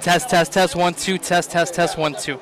Test, test, test, 1, 2, test, test, test, 1, 2.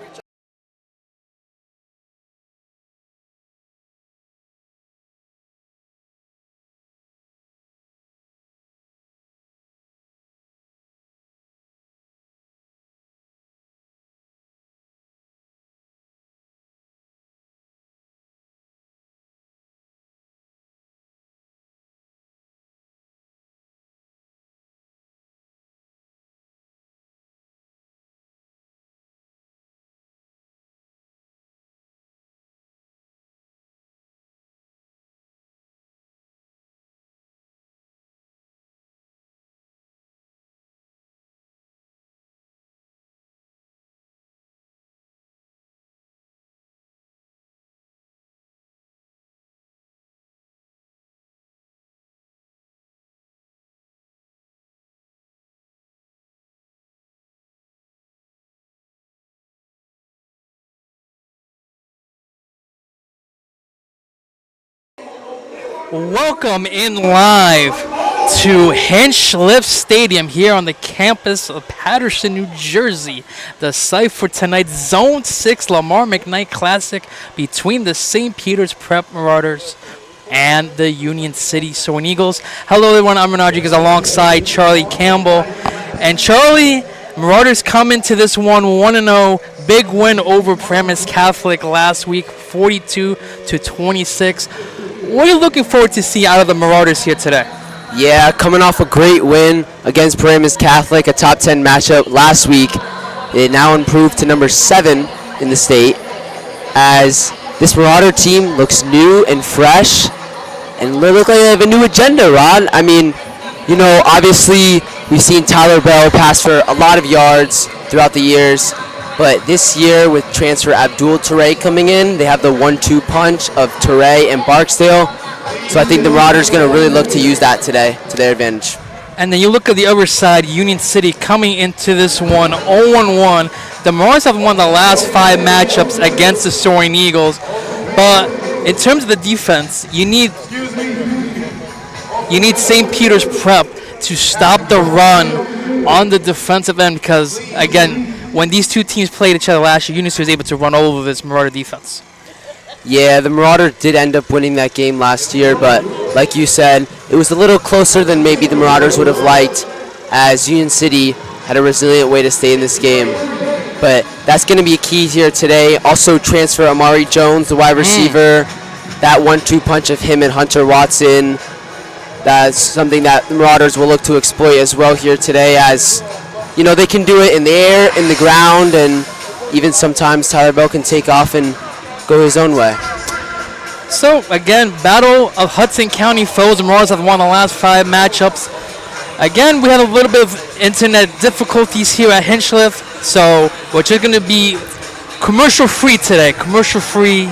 Welcome in live to Hinchliffe Stadium here on the campus of Paterson, New Jersey. The site for tonight's Zone 6 Lamar McKnight Classic between the St. Peter's Prep Marauders and the Union City Soaring Eagles. Hello everyone, I'm Rodrigues alongside Charlie Campbell. And Charlie, Marauders come into this one 1-0. Big win over Pregame Catholic last week, 42-26. What are you looking forward to see out of the Marauders here today? Yeah, coming off a great win against Pregame Catholic, a top 10 matchup last week. It now improved to number 7 in the state as this Marauder team looks new and fresh and look like they have a new agenda, Rod. I mean, you know, obviously we've seen Tyler Bell pass for a lot of yards throughout the years, but this year with transfer Abdul Ture coming in, they have the 1-2 punch of Ture and Barksdale. So I think the Marauders are going to really look to use that today to their advantage. And then you look at the other side, Union City coming into this one 0-1. The Marauders have won the last 5 matchups against the Soaring Eagles. But in terms of the defense, you need St. Peter's Prep to stop the run on the defensive end because, again, when these two teams played each other last year, Union City was able to run all over this Marauder defense. Yeah, the Marauders did end up winning that game last year, but like you said, it was a little closer than maybe the Marauders would have liked, as Union City had a resilient way to stay in this game. But that's going to be a key here today. Also transfer Amari Jones, the wide receiver, that 1-2 punch of him and Hunter Watson. That's something that the Marauders will look to exploit as well here today, as you know, they can do it in the air, in the ground, and even sometimes Tyler Bell can take off and go his own way. So, again, battle of Hudson County foes. The Marauders have won the last 5 matchups. Again, we had a little bit of internet difficulties here at Hinchliffe, so we're just going to be commercial-free today, commercial-free.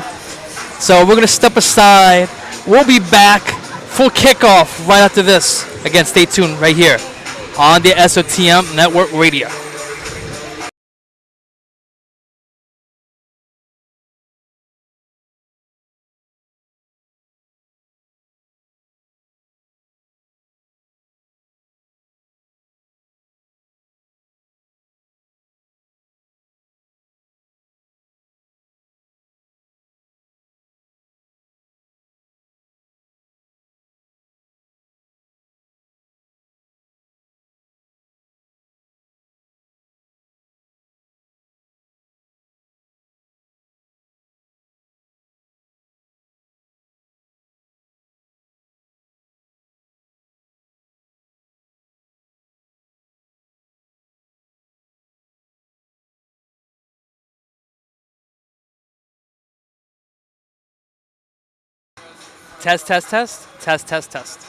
So we're going to step aside. We'll be back, full kickoff right after this. Again, stay tuned right here on the SOTM Network Radio. Test, test, test, test, test, test.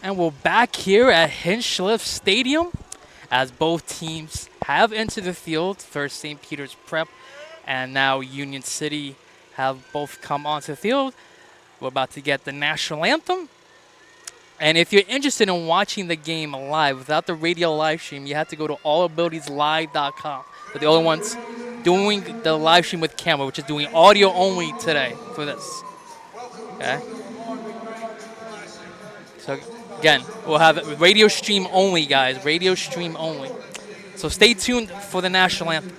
And we're back here at Hinchliffe Stadium as both teams have entered the field. First St. Peter's Prep and now Union City have both come onto the field. We're about to get the national anthem. And if you're interested in watching the game live without the radio live stream, you have to go to allabilitieslive.com. They're the only ones doing the live stream with camera, which is doing audio only today for this. Okay. So again, we'll have radio stream only, guys. Radio stream only. So stay tuned for the national anthem.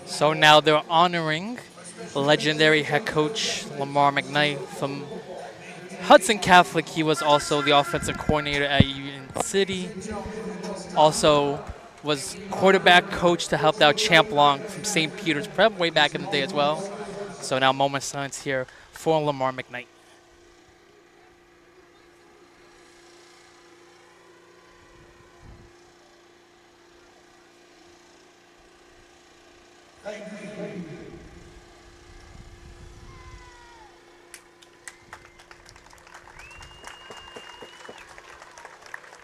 So now they're honoring legendary head coach Lamar McKnight from Hudson Catholic. He was also the offensive coordinator at Union City. Also was quarterback coach to help out Champ Long from St. Peter's Prep way back in the day as well. So now moment of silence here for Lamar McKnight.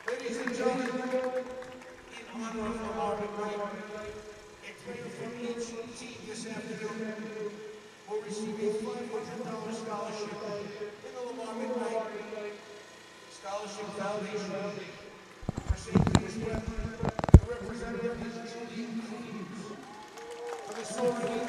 Ladies and gentlemen, in honor of Lamar McKnight, a player from each team this afternoon will receive a $500 scholarship in the Lamar McKnight Scholarship Foundation for St. Peter's Prep. The representative is Charlie Campbell for the Soaring.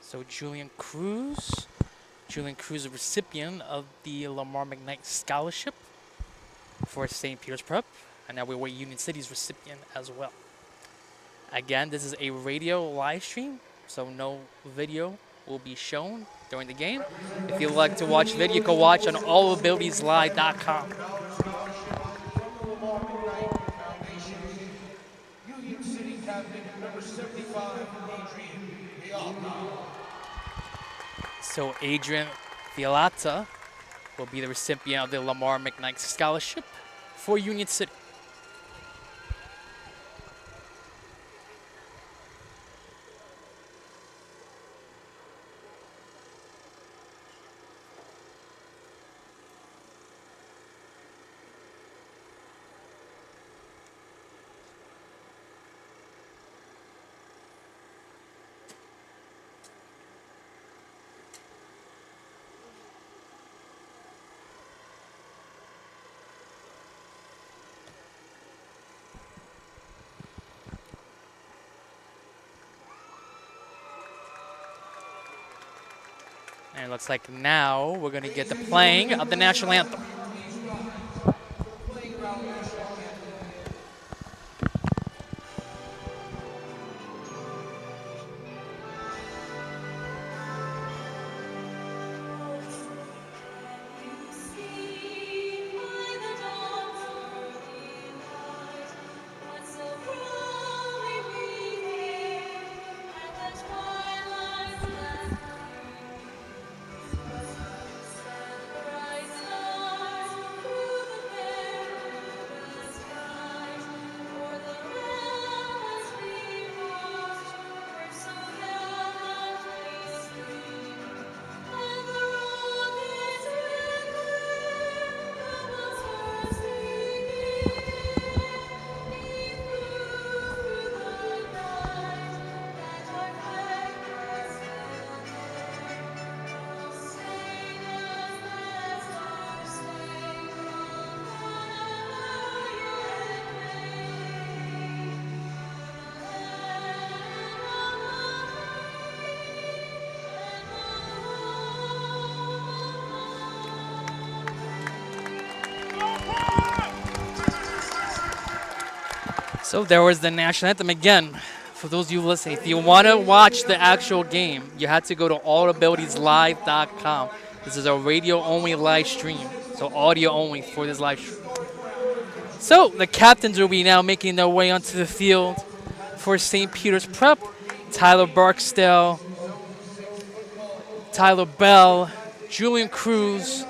So Julian Cruz, a recipient of the Lamar McKnight Scholarship for St. Peter's Prep, and now we await Union City's recipient as well. Again, this is a radio live stream, so no video will be shown during the game. If you'd like to watch video, you can watch on allabilitieslive.com. Union City captain number 75, Adrian. So Adrian Violata will be the recipient of the Lamar McKnight Scholarship for Union City. And it looks like now we're going to get the playing of the national anthem. So there was the national anthem again. For those of you listening, if you want to watch the actual game, you have to go to allabilitieslive.com. This is a radio-only live stream, so audio only for this live stream. So the captains will be now making their way onto the field for St. Peter's Prep. Tyler Barksdale, Tyler Bell, Julian Cruz,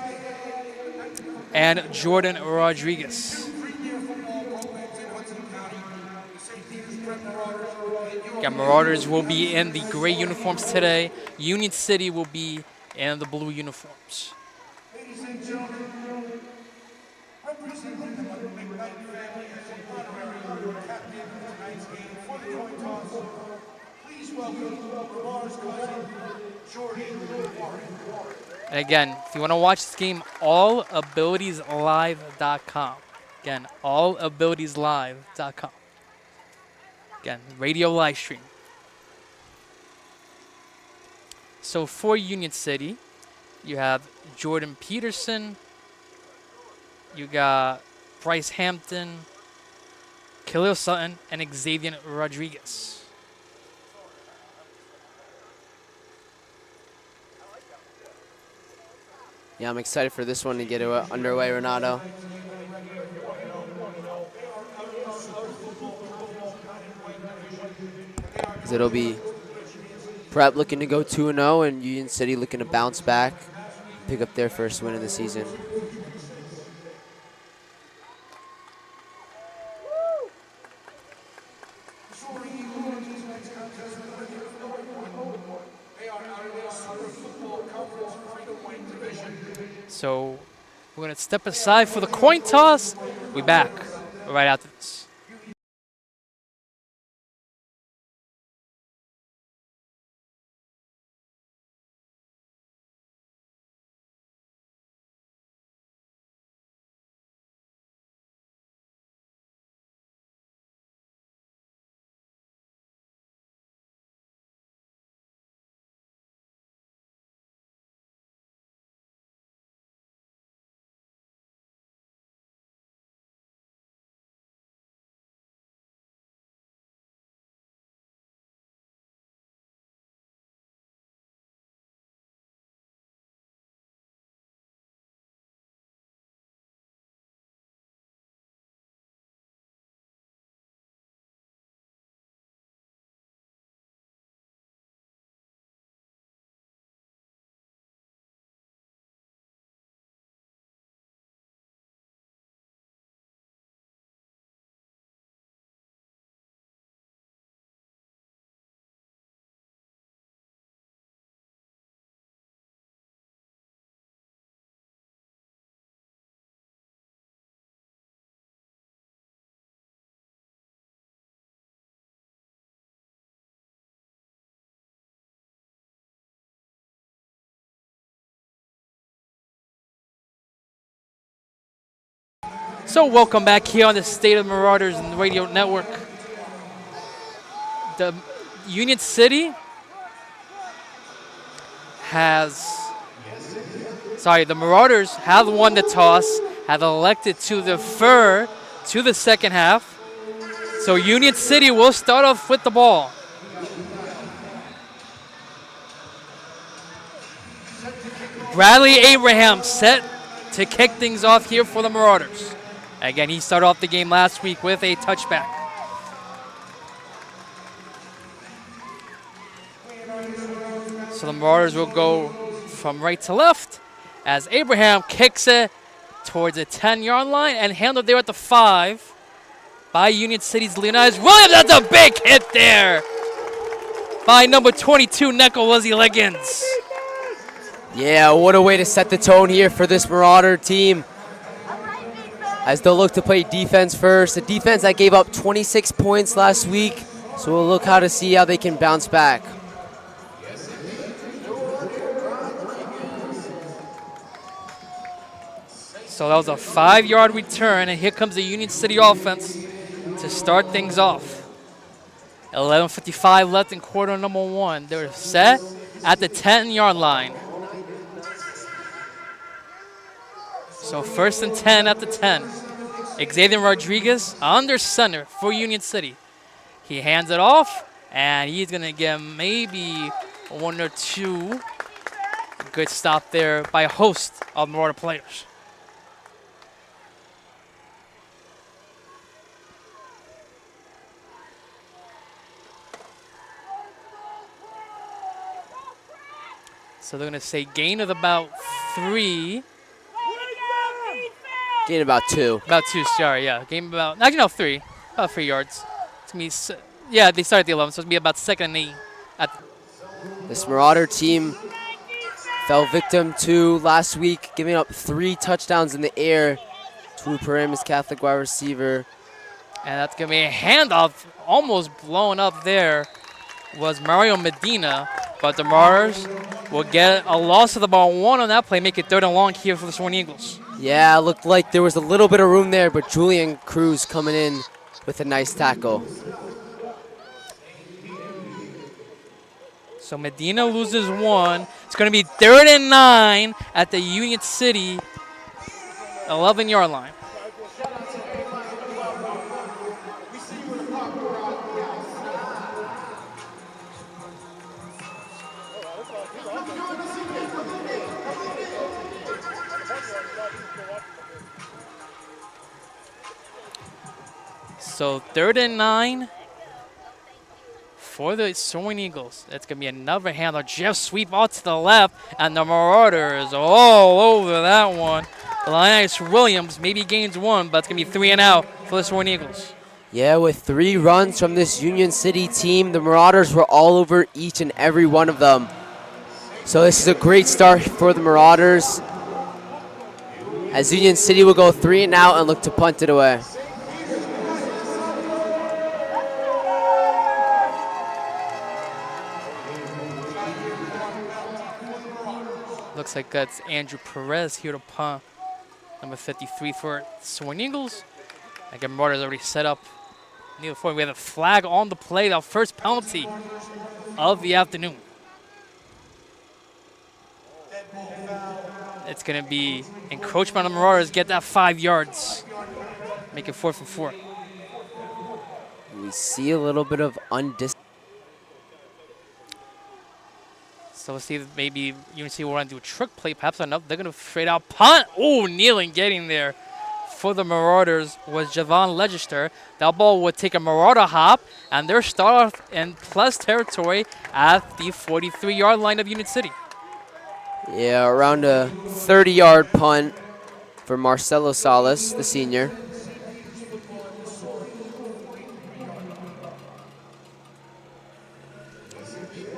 and Jordan Rodrigues. Yeah, Marauders will be in the gray uniforms today. Union City will be in the blue uniforms. Ladies and gentlemen, representing the McKnight family as an honorary captain of tonight's game for the coin toss, please welcome Lamar's cousin, Jordan Warren. And again, if you want to watch this game, allabilitieslive.com. Again, allabilitieslive.com. Again, radio live stream. So for Union City, you have Jordan Peterson, you got Bryce Hampton, Khalil Sutton, and Xavier Rodrigues. Yeah, I'm excited for this one to get underway, Renato. It'll be Prep looking to go 2-0 and Union City looking to bounce back, pick up their first win of the season. So we're going to step aside for the coin toss. We'll be back right after this. So welcome back here on the State of Marauders and the Radio Network. The Union City has sorry, the Marauders have won the toss, have elected to defer to the second half. So Union City will start off with the ball. Bradley Abraham set to kick things off here for the Marauders. Again, he started off the game last week with a touchback. So the Marauders will go from right to left as Abraham kicks it towards the 10-yard line and handled there at the 5 by Union City's Leonidas Williams. That's a big hit there by number 22, Nekolezi Liggins. Yeah, what a way to set the tone here for this Marauder team as they'll look to play defense first. A defense that gave up 26 points last week, so we'll look how to see how they can bounce back. So that was a 5-yard return, and here comes the Union City offense to start things off. 11:55 left in quarter number 1. They're set at the 10-yard line. So 1st and 10 at the 10. Xavier Rodrigues under center for Union City. He hands it off, and he's going to get maybe 1 or 2. Good stop there by a host of Marauder players. So they're going to say gain of about 3. Gain about 2. About 2, sorry, yeah. Gain about, actually no, 3. About 3 yards. It's gonna be, yeah, they started at the 11, so it's going to be about 2nd and 8. This Marauder team fell victim to last week, giving up 3 touchdowns in the air to Paramus Catholic wide receiver. And that's going to be a handoff, almost blown up there, was Mario Medina. But the Marauders will get a loss of about 1 on that play, make it 3rd and long here for the Soaring Eagles. Yeah, it looked like there was a little bit of room there, but Julian Cruz coming in with a nice tackle. So Medina loses 1. It's going to be 3rd and 9 at the Union City 11-yard line. So 3rd and 9 for the Soaring Eagles. It's going to be another handler. Jeff sweep out to the left, and the Marauders all over that one. Leonidas Williams maybe gains 1, but it's going to be 3 and out for the Soaring Eagles. Yeah, with 3 runs from this Union City team, the Marauders were all over each and every one of them. So this is a great start for the Marauders, as Union City will go 3 and out and look to punt it away. Looks like that's Andrew Perez here to punt. Number 53 for Soaring Eagles. Again, Marauders already set up near the 40. We have a flag on the play, the first penalty of the afternoon. It's going to be encroachment on the Marauders, get that 5 yards. Make it 4th and 4. We see a little bit of undisciplined. So let's see if maybe Union City will run to a trick play. Perhaps enough. They're going to straight out punt. Oh, kneeling, getting there for the Marauders was Javon Legister. That ball would take a Marauder hop, and they're start off in plus territory at the 43-yard line of Union City. Yeah, around a 30-yard punt for Marcelo Salas, the senior.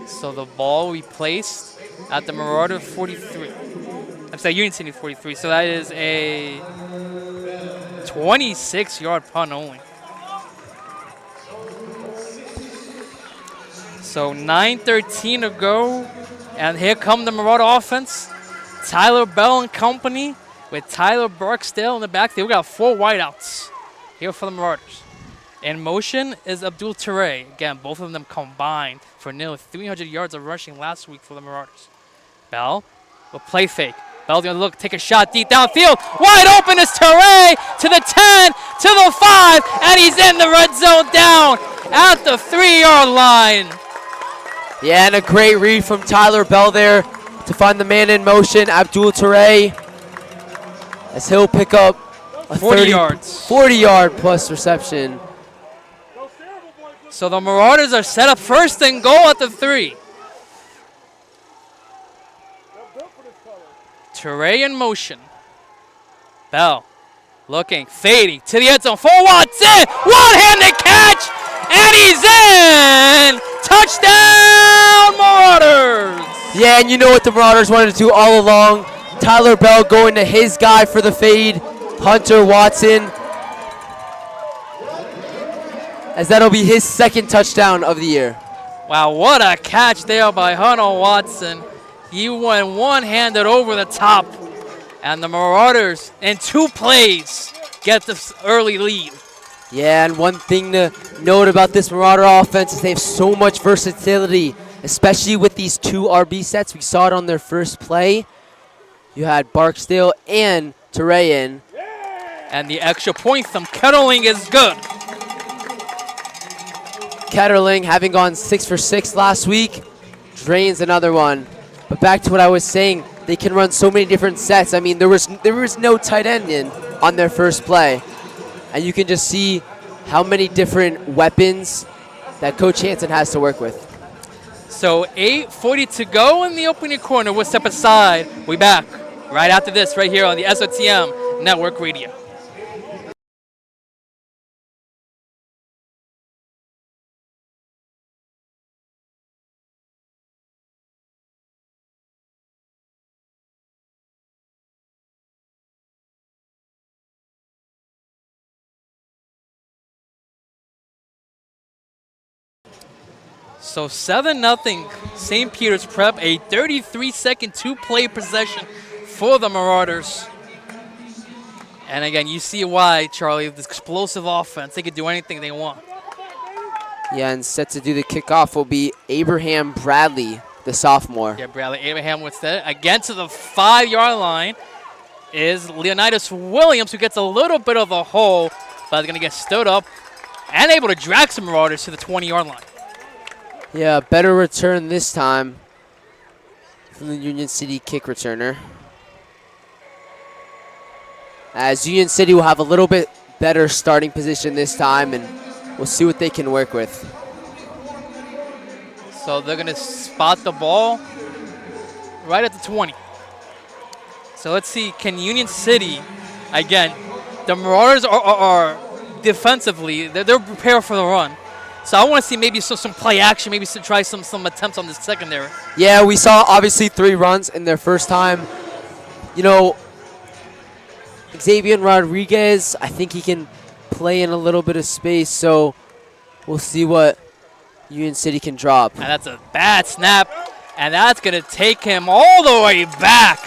So the ball will be placed at the Marauder 43. I'm sorry, Union City 43. So that is a 26-yard punt only. So 9:13 to go. And here come the Marauder offense. Tyler Bell and company with Tyler Barksdale in the back. They've got 4 wideouts here for the Marauders. In motion is Abdul Ture. Again, both of them combined for nearly 300 yards of rushing last week for the Marauders. Bell will play fake. Bell's going to look, take a shot deep downfield. Wide open is Teray to the 10, to the 5, and he's in the red zone down at the 3-yard line. Yeah, and a great read from Tyler Bell there to find the man in motion, Abdul Teray, as he'll pick up a 40 yards. 40-yard plus reception. So the Marauders are set up first and goal at the 3. Teray in motion. Bell looking, fading to the end zone for Watson. One-handed catch, and he's in. Touchdown, Marauders. Yeah, and you know what the Marauders wanted to do all along. Tyler Bell going to his guy for the fade, Hunter Watson, as that'll be his second touchdown of the year. Wow, what a catch there by Hunter Watson. He went one-handed over the top, and the Marauders, in 2 plays, get this early lead. Yeah, and one thing to note about this Marauder offense is they have so much versatility, especially with these 2 RB sets. We saw it on their first play. You had Barksdale and Teray in. And the extra point from Kettling is good. Kettling, having gone 6 for 6 last week, drains another one. But back to what I was saying, they can run so many different sets. I mean, there was no tight end in on their first play. And you can just see how many different weapons that Coach Hansen has to work with. So 8:40 to go in the opening corner. We'll step aside. We'll be back right after this right here on the SOTM Network Radio. So 7-0 St. Peter's Prep, a 33-second 2-play possession for the Marauders. And again, you see why, Charlie, this explosive offense, they can do anything they want. Yeah, and set to do the kickoff will be Abraham Bradley, the sophomore. Yeah, Bradley Abraham with that. Again to the 5-yard line is Leonidas Williams, who gets a little bit of a hole, but is going to get stood up and able to drag some Marauders to the 20-yard line. Yeah, better return this time from the Union City kick returner. As Union City will have a little bit better starting position this time, and we'll see what they can work with. So they're going to spot the ball right at the 20. So let's see, can Union City, again, the Marauders are defensively, they're prepared for the run. So I want to see maybe some play action, maybe try some attempts on the secondary. Yeah, we saw obviously 3 runs in their first time. You know, Xavier Rodrigues, I think he can play in a little bit of space, so we'll see what Union City can drop. And that's a bad snap, and that's going to take him all the way back.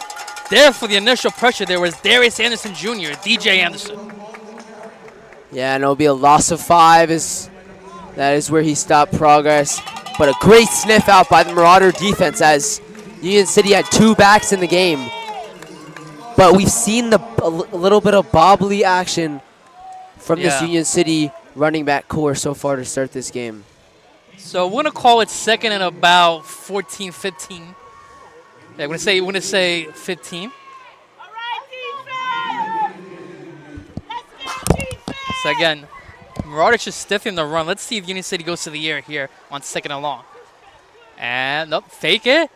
There for the initial pressure, there was Darius Anderson Jr., DJ Anderson. Yeah, and it'll be a loss of 5. That is where he stopped progress. But a great sniff out by the Marauder defense as Union City had 2 backs in the game. But we've seen a little bit of bobbly action from this Union City running back core so far to start this game. So we're going to call it second and about 14, 15. Yeah, we're going to say 15. So again, Marauders just stiffing the run. Let's see if Union City goes to the air here on second and long. And nope, fake it.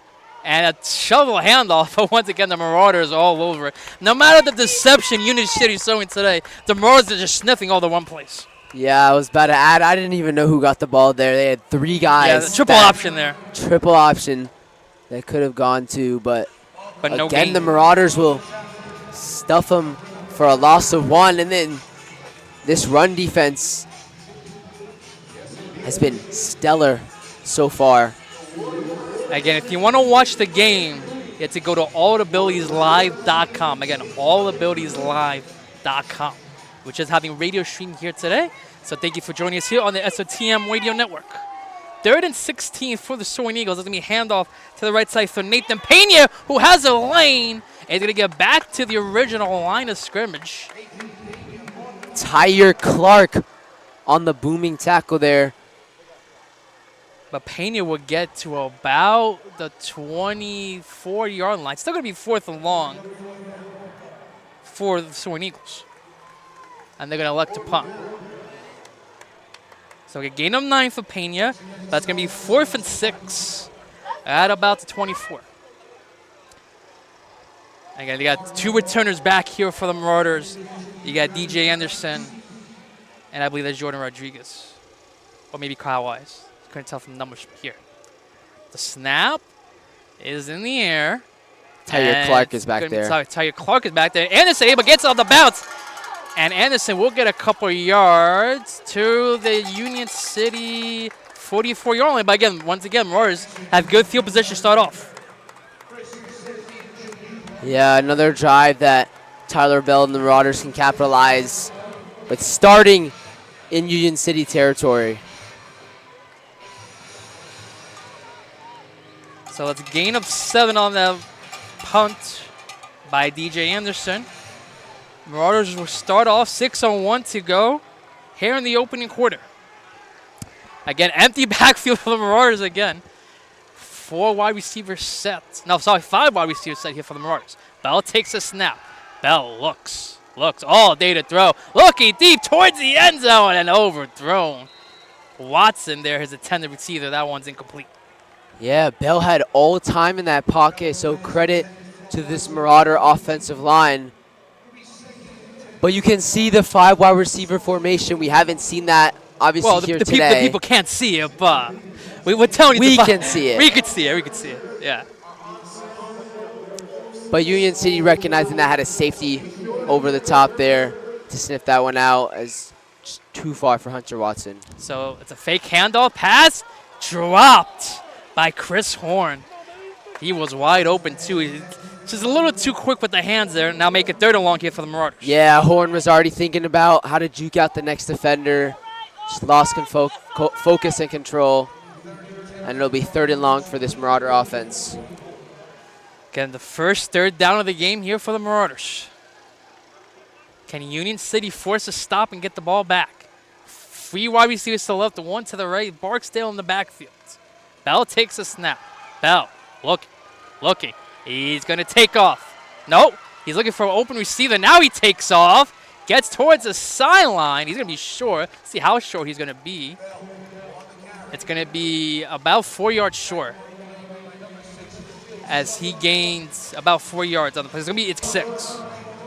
And a shovel handoff. But once again, the Marauders all over it. No matter the deception Union City is showing today, the Marauders are just sniffing all the run plays. Yeah, I was about to add, I didn't even know who got the ball there. They had 3 guys. Yeah, the triple option there. Triple option that could have gone to, but no again, gain. the Marauders will stuff them for a loss of 1, and then this run defense has been stellar so far. Again, if you want to watch the game, you have to go to allabilitieslive.com. Again, allabilitieslive.com, which is having radio stream here today. So thank you for joining us here on the SOTM Radio Network. 3rd and 16 for the Soaring Eagles. There's going to be a handoff to the right side for Nathan Pena, who has a lane He's going to get back to the original line of scrimmage. Tyre Clark on the booming tackle there. But Pena will get to about the 24-yard line. Still going to be 4th and long for the Soaring Eagles. And they're going to elect to punt. So a gain of 9 for Pena. That's going to be 4th and 6 at about the 24. Again, they got 2 returners back here for the Marauders. You got DJ Anderson, and I believe that's Jordan Rodrigues. Or maybe Kyle Wise. Couldn't tell from the numbers from here. The snap is in the air. Tyre Clark is back there. Tyre Clark is back there. Anderson able gets on the bounce. And Anderson will get a couple yards to the Union City 44-yard line. But again, once again, Marauders have good field position to start off. Yeah, another drive that Tyler Bell and the Marauders can capitalize with, starting in Union City territory. So it's a gain of 7 on the punt by DJ Anderson. Marauders will start off 6:01 to go here in the opening quarter. Again, empty backfield for the Marauders again. 4 wide receivers set. No, sorry, 5 wide receivers set here for the Marauders. Bell takes a snap. Bell looks all day to throw. Looking deep towards the end zone and overthrown. Watson there, his intended receiver. That one's incomplete. Yeah, Bell had all time in that pocket, so credit to this Marauder offensive line. But you can see the 5 wide receiver formation. We haven't seen that, obviously, here today. The people can't see it, but we're telling you. We can see it. We can see it, yeah. But Union City recognizing that had a safety over the top there to sniff that one out as just too far for Hunter Watson. So it's a fake handoff pass, dropped by Chris Horn. He was wide open too. He's just a little too quick with the hands there. Now make it 3rd and long here for the Marauders. Yeah, Horn was already thinking about how to juke out the next defender. Just lost focus and control. And it'll be 3rd and long for this Marauder offense. Again, the first 3rd down of the game here for the Marauders. Can Union City force a stop and get the ball back? 3 wide receivers to the left, 1 to the right. Barksdale in the backfield. Bell takes a snap. Bell looking. He's going to take off. Nope. He's looking for an open receiver. Now he takes off. Gets towards the sideline. He's going to be short. See how short he's going to be. It's going to be about 4 yards short. As he gains about 4 yards on the play. It's 6.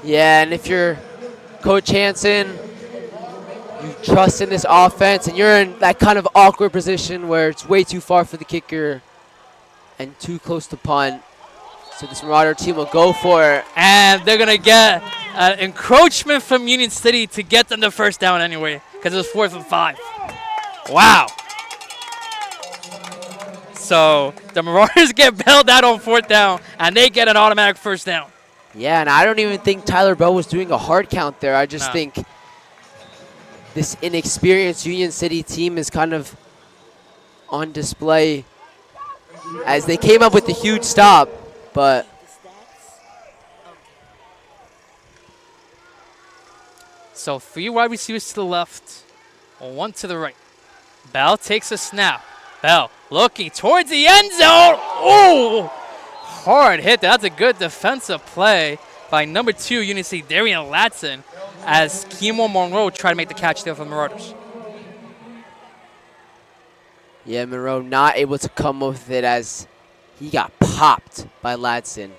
Yeah, and if you're Coach Hansen, you trust in this offense, and you're in that kind of awkward position where it's way too far for the kicker and too close to punt. So this Marauder team will go for it. And they're going to get an encroachment from Union City to get them the first down anyway, because it was 4th and 5. Wow. So the Marauders get bailed out on 4th down, and they get an automatic first down. Yeah, and I don't even think Tyler Bell was doing a hard count there. I just think this inexperienced Union City team is kind of on display as they came up with the huge stop, but so 3 wide receivers to the left, 1 to the right. Bell takes a snap. Bell looking towards the end zone. Oh, hard hit. That's a good defensive play by number 2 Union City, Darian Latson, as Kimo Monroe tried to make the catch there for the Marauders. yeah, Monroe not able to come up with it as he got popped by Latson.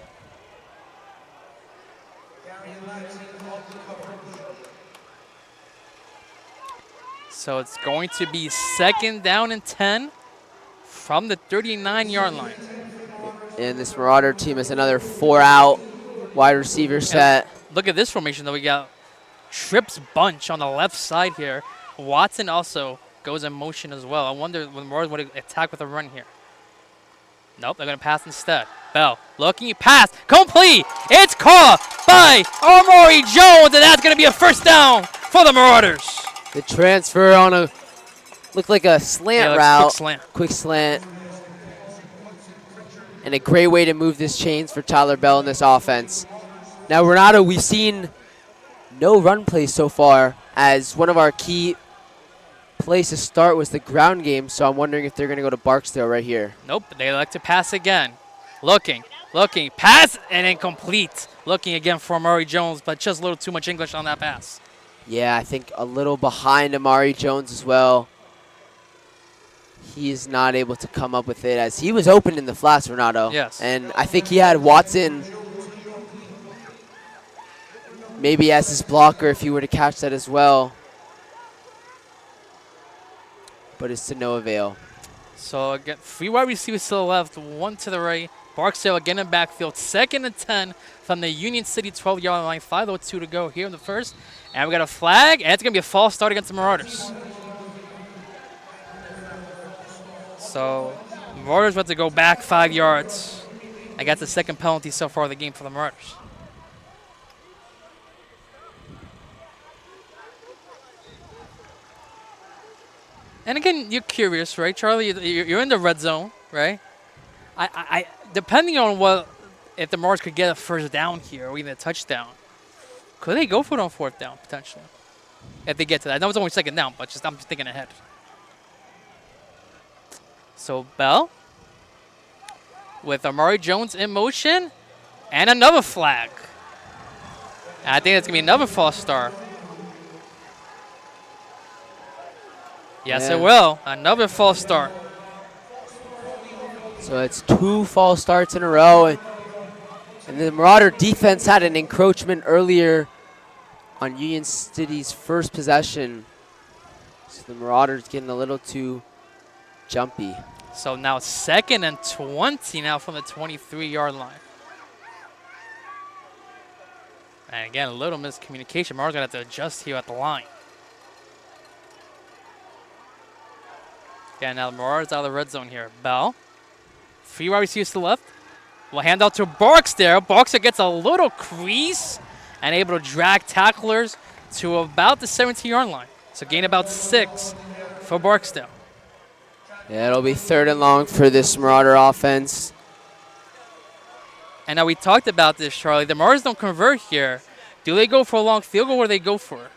So it's going to be 2nd down and 10 from the 39-yard line. And this Marauder team is another 4-out wide receiver set. And look at this formation, though. We got Trips bunch on the left side here. Watson also goes in motion as well. I wonder when Marauders would attack with a run here. Nope, they're going to pass instead. Bell looking, pass, complete. It's caught by Amari Jones, and that's going to be a first down for the Marauders. The transfer on a, looked like a slant route. Quick slant. And a great way to move this chains for Tyler Bell in this offense. Now, Renato, we've seen no run plays so far, as one of our key plays to start was the ground game, so I'm wondering if they're going to go to Barksdale right here. Nope, they like to pass again. Looking, pass, and incomplete. Looking again for Amari Jones, but just a little too much English on that pass. Yeah, I think a little behind Amari Jones as well. He is not able to come up with it, as he was open in the flats, Renato. Yes. And I think he had Watson maybe as his blocker if he were to catch that as well. But it's to no avail. So again, 3 wide receivers to the left, 1 to the right. Barksdale again in backfield, 2nd and 10 from the Union City 12-yard line. 5:02 to go here in the first. And we got a flag, and it's going to be a false start against the Marauders. So Marauders about to go back 5 yards. I got the second penalty so far of the game for the Marauders. And again, you're curious, right, Charlie? You're in the red zone, right? I depending on if the Marauders could get a first down here or even a touchdown, could they go for it on 4th down potentially? If they get to that, I know it's only 2nd down, but I'm just thinking ahead. So Bell with Amari Jones in motion and another flag. And I think it's gonna be another false start. Yes, Yeah. it will. Another false start. So it's 2 false starts in a row. And the Marauder defense had an encroachment earlier on Union City's first possession. So the Marauders getting a little too jumpy. So now 2nd and 20 now from the 23-yard line. And again, a little miscommunication. Marauders going to have to adjust here at the line. Yeah, now the Marauders out of the red zone here. Bell. 3 wide receivers to the left. We'll hand out to Barksdale. Barksdale gets a little crease and able to drag tacklers to about the 17-yard line. So gain about 6 for Barksdale. Yeah, it'll be 3rd and long for this Marauder offense. And now we talked about this, Charlie. The Marauders don't convert here. Do they go for a long field goal or do they go for it?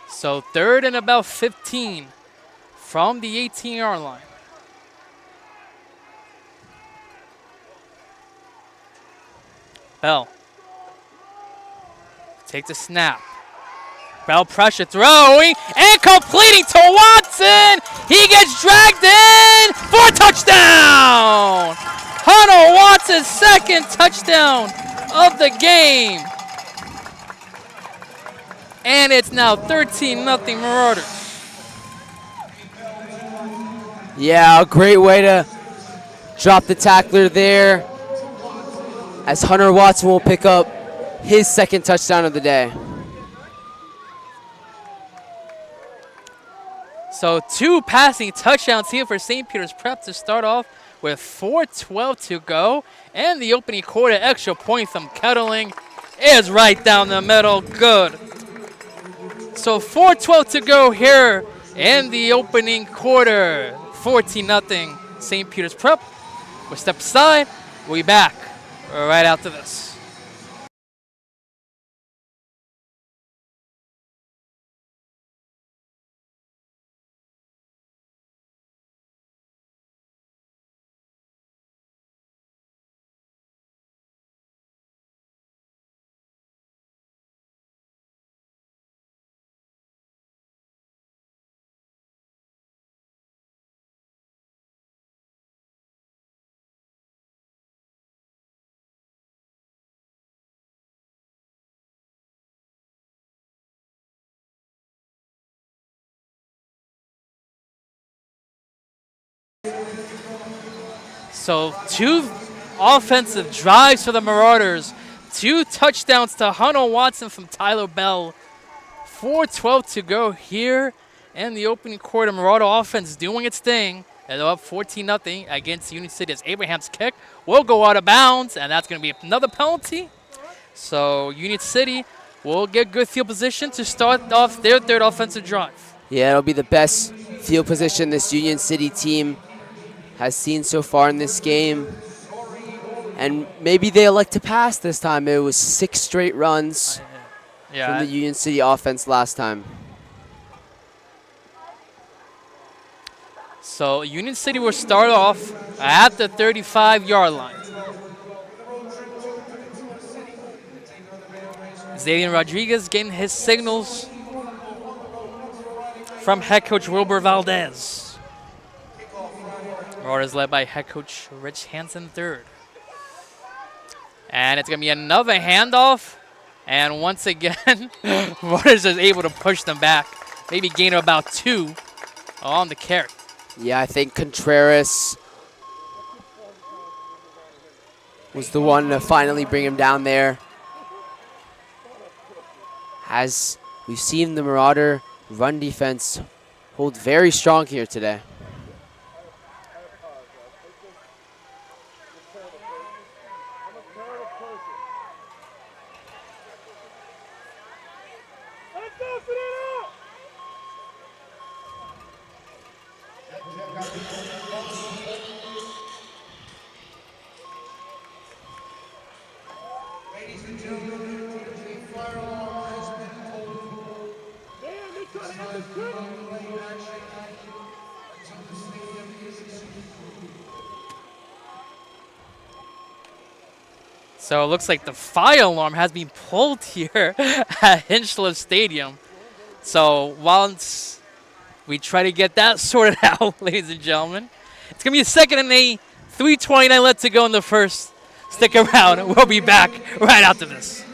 So 3rd and about 15 from the 18-yard line. Bell. Take the snap. Bell pressure throwing and completing to Watson. He gets dragged in for a touchdown. Hunter Watson's 2nd touchdown of the game. And it's now 13-0 Marauders. Yeah, a great way to drop the tackler there, as Hunter Watson will pick up his 2nd touchdown of the day. So 2 passing touchdowns here for St. Peter's Prep to start off with 4:12 to go. And the opening quarter extra point from Kettling is right down the middle. Good. So 4:12 to go here in the opening quarter. 14-0 St. Peter's Prep. We'll step aside. We'll be back right after this. So 2 offensive drives for the Marauders. 2 touchdowns to Hunter Watson from Tyler Bell. 4:12 to go here in the opening quarter. Marauder offense doing its thing. They're up 14-0 against Union City as Abraham's kick will go out of bounds, and that's going to be another penalty. So Union City will get good field position to start off their 3rd offensive drive. Yeah, it'll be the best field position this Union City team has seen so far in this game. And maybe they elect to pass this time. It was 6 straight runs from the Union City offense last time. So Union City will start off at the 35-yard line. Xavier Rodrigues getting his signals from head coach Wilbur Valdez. Marauders led by head coach Rich Hansen III. And it's going to be another handoff. And once again, Marauders is able to push them back. Maybe gain about 2 on the carry. Yeah, I think Contreras was the one to finally bring him down there. As we've seen the Marauder run defense hold very strong here today. Ladies and gentlemen, a fire alarm has been told. It's time for late action until the stadium is executed. So it looks like the fire alarm has been pulled here at Hinchliffe Stadium. So once we try to get that sorted out, ladies and gentlemen, it's going to be a 2nd and 8, 3:29 left to go in the first. Stick around. We'll be back right after this.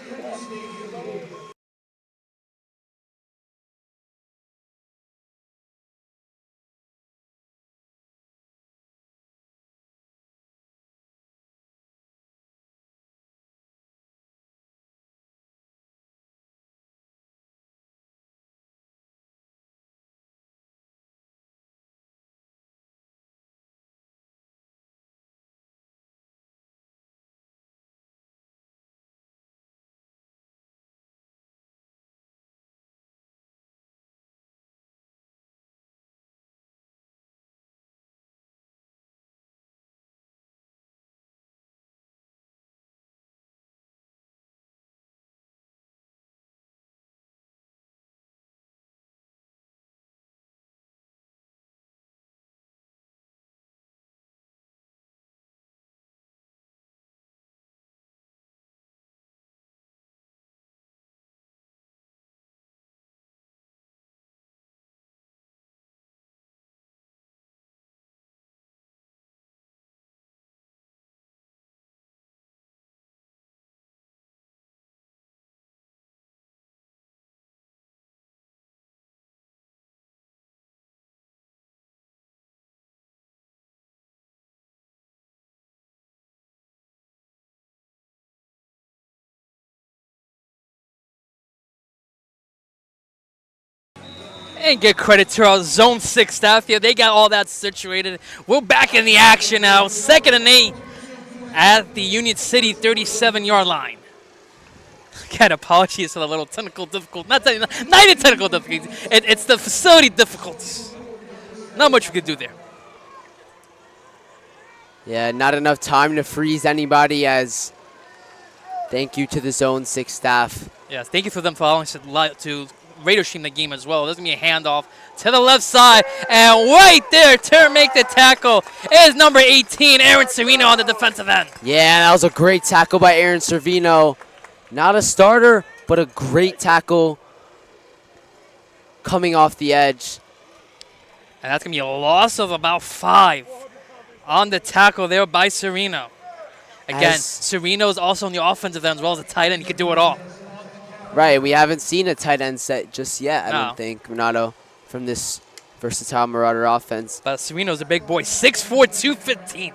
And get credit to our Zone 6 staff here. They got all that situated. We're back in the action now. 2nd and 8 at the Union City 37-yard line. Again, apologies for the little technical difficulty. Not even technical difficulties. It's the facility difficulties. Not much we could do there. Yeah, not enough time to freeze anybody, as thank you to the Zone 6 staff. Yes, thank you for them for allowing us to radio stream the game as well. There's going to be a handoff to the left side. And right there to make the tackle is number 18, Aaron Serino on the defensive end. Yeah, that was a great tackle by Aaron Servino. Not a starter, but a great tackle coming off the edge. And that's going to be a loss of about 5 on the tackle there by Serino. Again, Serino is also on the offensive end as well as a tight end. He could do it all. Right, we haven't seen a tight end set just yet, I don't think, Renato, from this versatile Marauder offense. But Serino's a big boy, 6'4", 215.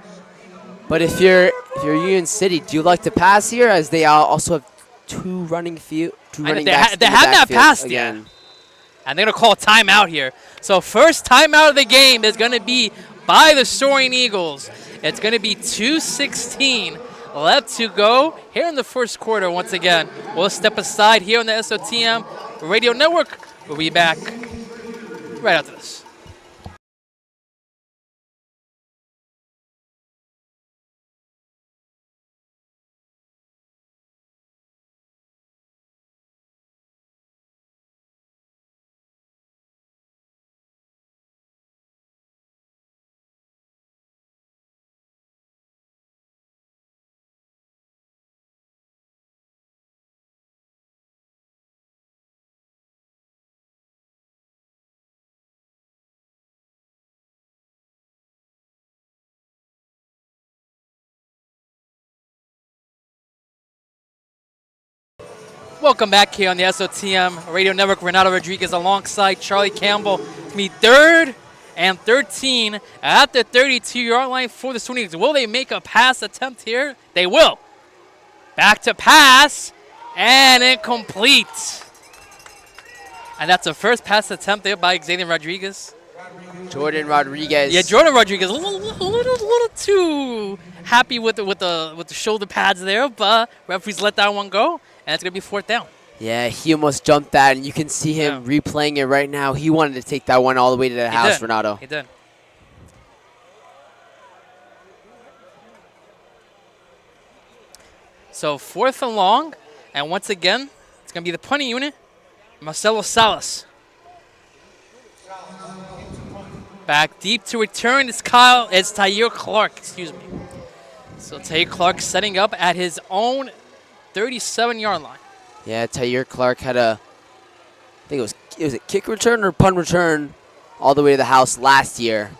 But if you're Union City, do you like to pass here, as they also have two running backs They in the have not backfield passed again. yet. And they're going to call a timeout here. So first timeout of the game is going to be by the Soaring Eagles. It's going to be 2:16 left to go here in the first quarter. Once again, we'll step aside here on the SOTM Radio Network. We'll be back right after this. Welcome back here on the SOTM Radio Network. Renato Rodrigues alongside Charlie Campbell. Meet 3rd and 13 at the 32-yard line for the Soaring. Will they make a pass attempt here? They will. Back to pass, and incomplete. And that's the first pass attempt there by Xavier Rodrigues. Jordan Rodrigues. Yeah, Jordan Rodrigues a little too happy with the shoulder pads there, but referees let that one go, and it's gonna be 4th down. Yeah, he almost jumped that, and you can see him replaying it right now. He wanted to take that one all the way to the house, Renato. He did. So 4th and long, and once again, it's going to be the punting unit, Marcelo Salas. Back deep to return is Tyre Clark, excuse me. So Tyre Clark setting up at his own 37-yard line. Yeah, Tyre Clark had I think it was a kick return or punt return all the way to the house last year.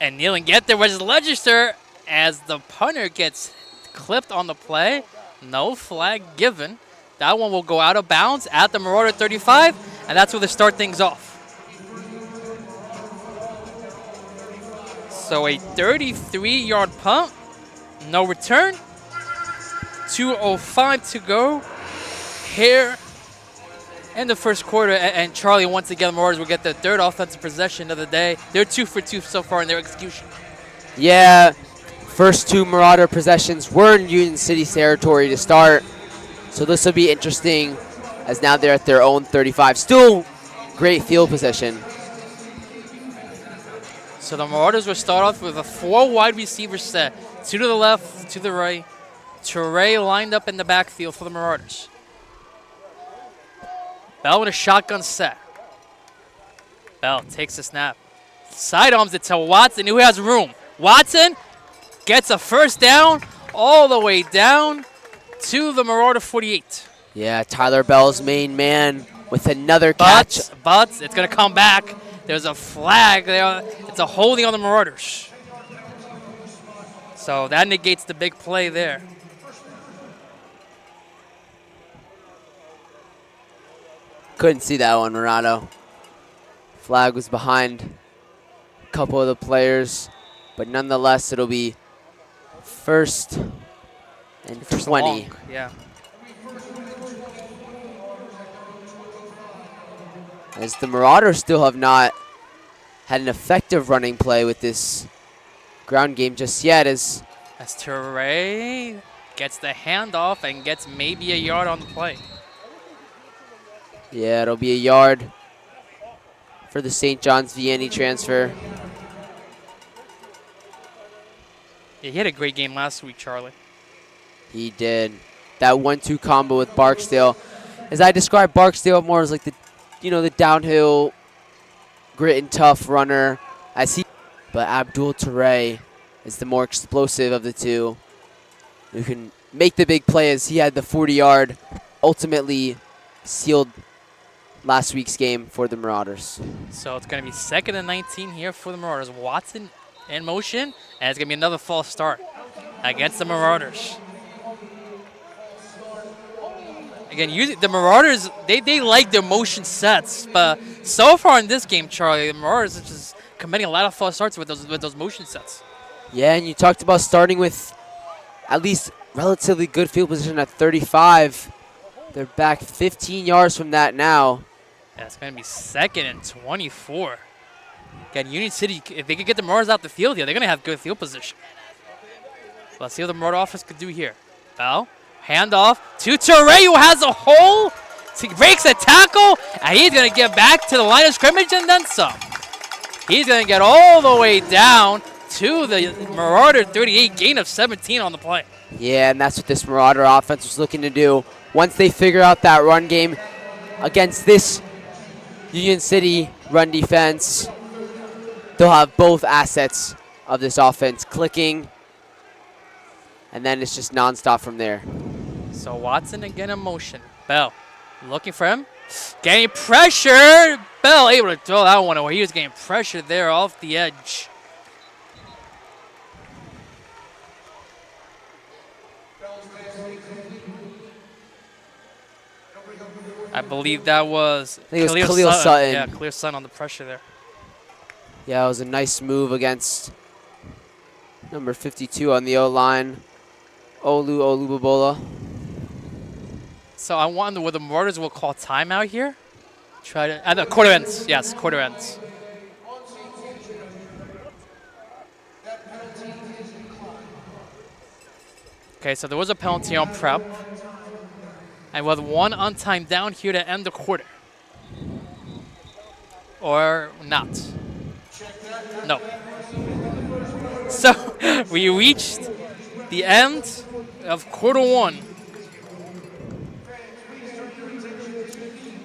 And kneeling get there was Legister as the punter gets clipped on the play. No flag given. That one will go out of bounds at the Marauder 35, and that's where they start things off. So a 33-yard punt, no return. 2:05 to go here in the first quarter, and Charlie, once again, the Marauders will get their 3rd offensive possession of the day. They're 2 for 2 so far in their execution. Yeah, first 2 Marauder possessions were in Union City's territory to start, so this will be interesting as now they're at their own 35. Still great field position. So the Marauders will start off with a 4 wide receiver set. 2 to the left, 2 to the right. Teray lined up in the backfield for the Marauders. Bell with a shotgun set. Bell takes the snap. Sidearms it to Watson, who has room. Watson gets a 1st down all the way down to the Marauder 48. Yeah, Tyler Bell's main man with another catch. But it's going to come back. There's a flag there. It's a holding on the Marauders. So that negates the big play there. Couldn't see that one, Renato. Flag was behind a couple of the players, but nonetheless, it'll be 1st and 20. Long. Yeah. As the Marauders still have not had an effective running play with this ground game just yet, as Teray gets the handoff and gets maybe a yard on the play. yeah, it'll be a yard for the St. John's Vianney transfer. Yeah, he had a great game last week, Charlie. He did. That 1-2 combo with Barksdale. As I describe Barksdale more as like the downhill grit and tough runner. But Abdul Teray is the more explosive of the two, who can make the big play, as he had the 40-yard ultimately sealed last week's game for the Marauders. So it's going to be 2nd and 19 here for the Marauders. Watson in motion, and it's going to be another false start against the Marauders. Again, the Marauders, they like their motion sets, but so far in this game, Charlie, the Marauders are just committing a lot of false starts with those motion sets. Yeah, and you talked about starting with at least relatively good field position at 35. They're back 15 yards from that now. Yeah, it's going to be 2nd and 24. Again, Union City, if they could get the Marauders out the field here, they're going to have good field position. Let's see what the Marauder offense could do here. Bell, handoff to Teray, who has a hole. He breaks a tackle, and he's going to get back to the line of scrimmage and then some. He's going to get all the way down to the Marauder 38, gain of 17 on the play. Yeah, and that's what this Marauder offense was looking to do. Once they figure out that run game against this Union City run defense, they'll have both assets of this offense clicking, and then it's just nonstop from there. So Watson again in motion. Bell looking for him. Getting pressure. Bell able to throw that one away. He was getting pressure there off the edge. I believe that was I think it was Khalil Sutton. Yeah, Khalil Sutton on the pressure there. Yeah, it was a nice move against number 52 on the O-line, Olubabola. So I wonder whether the Marauders will call timeout here. Try to the quarter ends. Yes, quarter ends. Okay, so there was a penalty on prep. And with one untimed down here to end the quarter. Or not. No. So we reached the end of quarter one.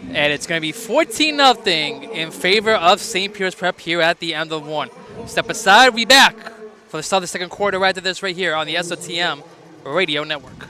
And it's going to be 14-0 in favor of St. Peter's Prep here at the end of one. Step aside, we'll be back for the start of the second quarter right after this right here on the SOTM Radio Network.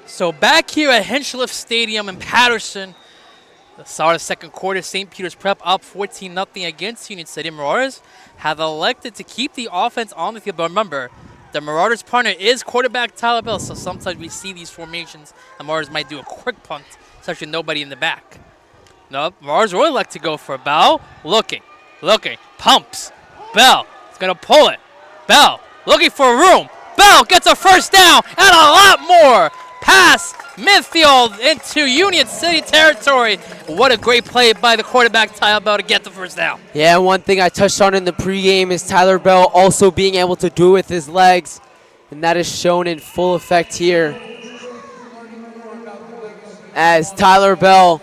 So back here at Hinchliffe Stadium in Paterson, the start of the second quarter, St. Peter's Prep up 14-0 against Union City. Marauders have elected to keep the offense on the field. But remember, the Marauders' partner is quarterback Tyler Bell, so sometimes we see these formations. The Marauders might do a quick punt, especially with nobody in the back. No, Marauders will elect to go for Bell. Looking, pumps. Bell is going to pull it. Bell looking for room. Bell gets a first down and a lot more. Pass midfield into Union City territory. What a great play by the quarterback Tyler Bell to get the first down. Yeah, one thing I touched on in the pregame is Tyler Bell also being able to do it with his legs, and that is shown in full effect here as Tyler Bell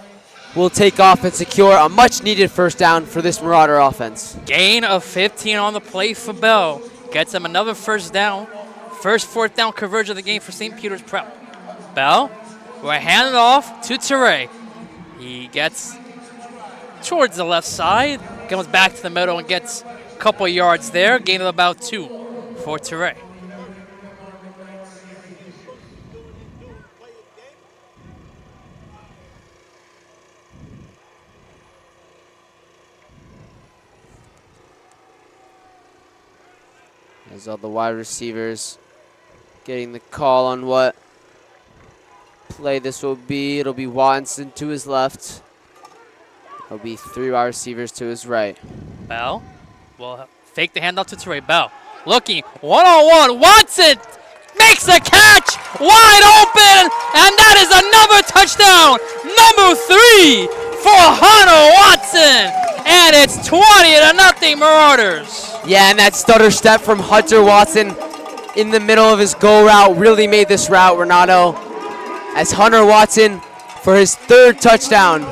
will take off and secure a much-needed first down for this Marauder offense. Gain of 15 on the play for Bell. Gets him another first down. First fourth down conversion of the game for St. Peter's Prep. Bell will hand it off to Teray. He gets towards the left side, comes back to the middle and gets a couple yards there. Gain of about 2 for Teray. As all the wide receivers getting the call on what play this will be. It'll be Watson to his left. There'll be 3 wide receivers to his right. Bell will fake the handoff to Teray. Bell looking one-on-one. Watson makes the catch wide open, and that is another touchdown. Number 3 for Hunter Watson, and it's 20-0 Marauders. Yeah, and that stutter step from Hunter Watson in the middle of his go route really made this route, Renato, as Hunter Watson for his 3rd touchdown.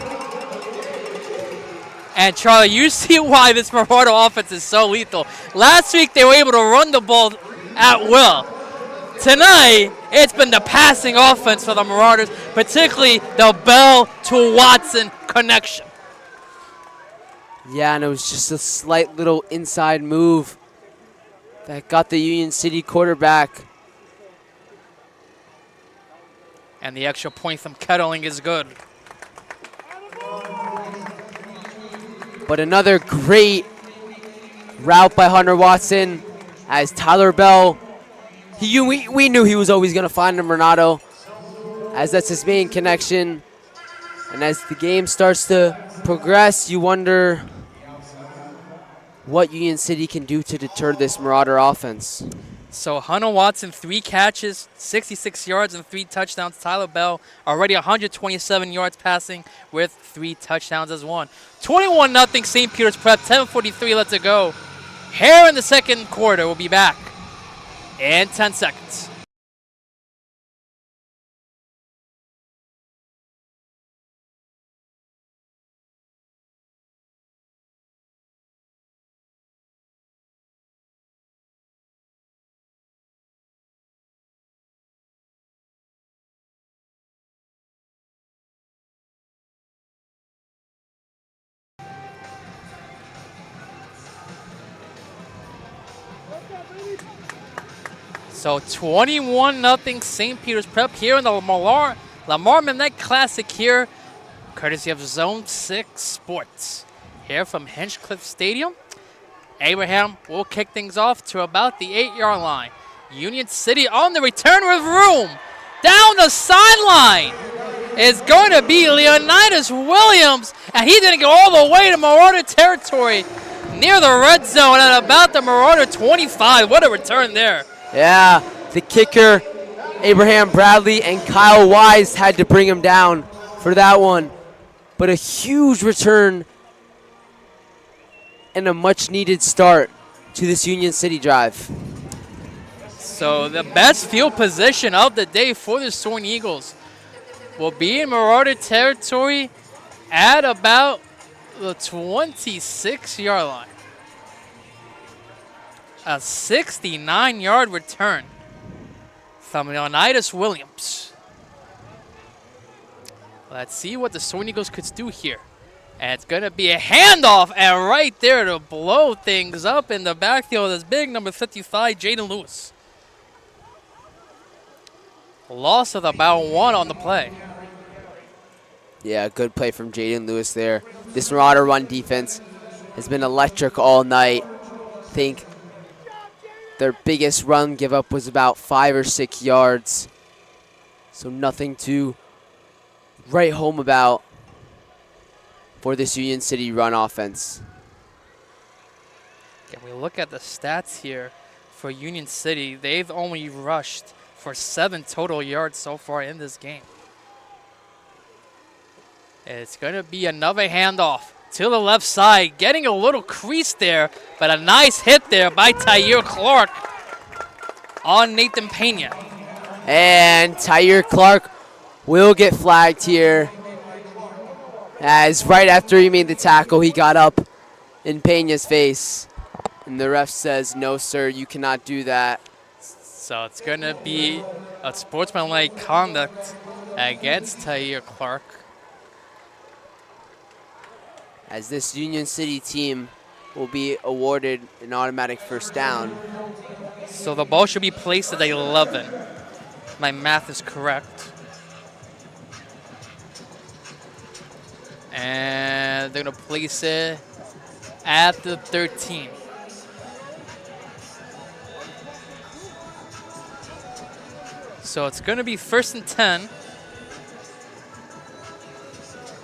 And Charlie, you see why this Marauder offense is so lethal. Last week they were able to run the ball at will. Tonight, it's been the passing offense for the Marauders, particularly the Bell to Watson connection. Yeah, and it was just a slight little inside move that got the Union City quarterback. And the extra point from Kettling is good. But another great route by Hunter Watson as Tyler Bell, we knew he was always going to find him, Renato, as that's his main connection. And as the game starts to progress, you wonder what Union City can do to deter this Marauder offense. So Hunter Watson, 3 catches, 66 yards and 3 touchdowns. Tyler Bell already 127 yards passing with 3 touchdowns as one. 21-0 St. Peter's Prep, 10:43 left to go. Here in the second quarter. We'll be back in 10 seconds. So 21-0 St. Peter's Prep here in the Lamar McKnight Classic here, courtesy of Zone 6 Sports. Here from Hinchliffe Stadium, Abraham will kick things off to about the 8-yard line. Union City on the return with room. Down the sideline is going to be Leonidas Williams, and he didn't go all the way to Marauder territory near the red zone at about the Marauder 25. What a return there. Yeah, the kicker, Abraham Bradley, and Kyle Wise had to bring him down for that one. But a huge return and a much-needed start to this Union City drive. So the best field position of the day for the Soaring Eagles will be in Marauder territory at about the 26-yard line. A 69-yard return from Leonidas Williams. Let's see what the Soaring Eagles could do here. And it's going to be a handoff, and right there to blow things up in the backfield is big number 55, Jaden Lewis. Loss of about 1 on the play. Yeah, good play from Jaden Lewis there. This Marauder run defense has been electric all night. I think their biggest run give up was about 5 or 6 yards. So nothing to write home about for this Union City run offense. Can we look at the stats here for Union City? They've only rushed for 7 total yards so far in this game. It's going to be another handoff to the left side, getting a little crease there, but a nice hit there by Tyre Clark on Nathan Pena. And Tyre Clark will get flagged here, as right after he made the tackle, he got up in Pena's face. And the ref says, no, sir, you cannot do that. So it's going to be a sportsmanlike conduct against Tyre Clark. As this Union City team will be awarded an automatic first down. So the ball should be placed at 11. My math is correct. And they're going to place it at the 13. So it's going to be 1st and 10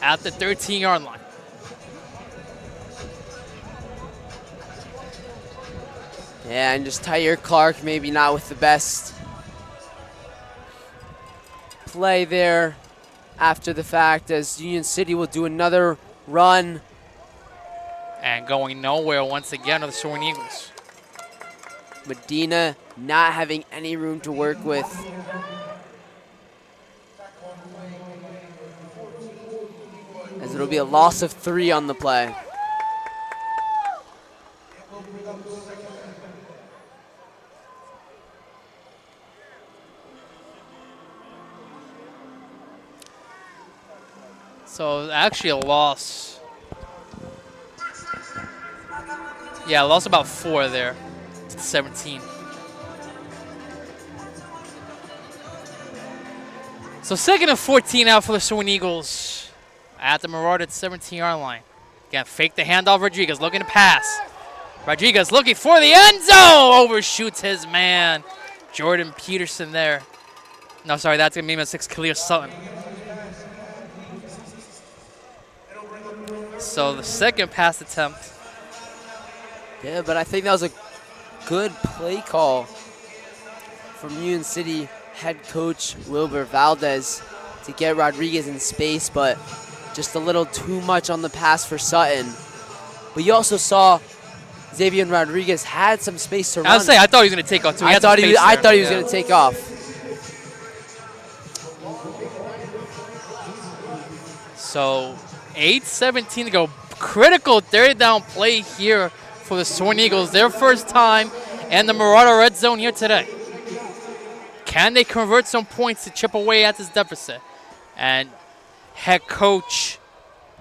at the 13-yard line. Yeah, and just Tyre Clark maybe not with the best play there after the fact, as Union City will do another run. And going nowhere once again are the Soaring Eagles. Medina not having any room to work with. As it'll be a loss of 3 on the play. So actually a loss. Yeah, lost about 4 there to 17. So 2nd and 14 out for the Soaring Eagles at the Marauder 17-yard line. Again, fake the handoff. Rodrigues looking to pass. Rodrigues looking for the end zone. Overshoots his man, Jordan Peterson there. No, sorry, that's going to be number 6, Khalil Sutton. So the second pass attempt. Yeah, but I think that was a good play call from Union City head coach Wilbur Valdez to get Rodrigues in space, but just a little too much on the pass for Sutton. But you also saw Xavier Rodrigues had some space to run. I was saying, I thought he was going to take off too. I thought he was going to take off. So 8:17 to go. Critical third down play here for the Soaring Eagles. Their first time in the Marauder red zone here today. Can they convert some points to chip away at this deficit? And head coach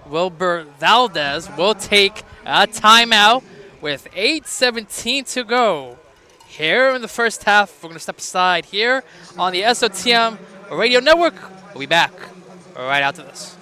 Wilbur Valdez will take a timeout with 8:17 to go. Here in the first half, we're going to step aside here on the SOTM Radio Network. We'll be back right after this.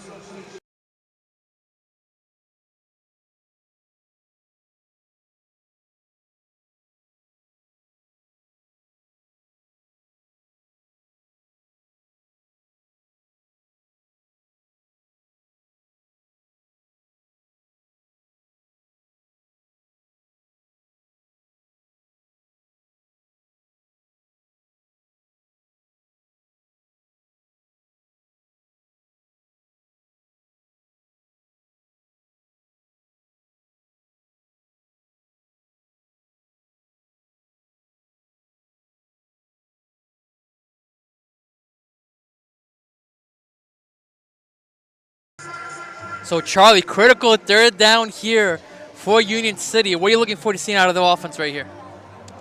So, Charlie, critical third down here for Union City. What are you looking for to see out of the offense right here?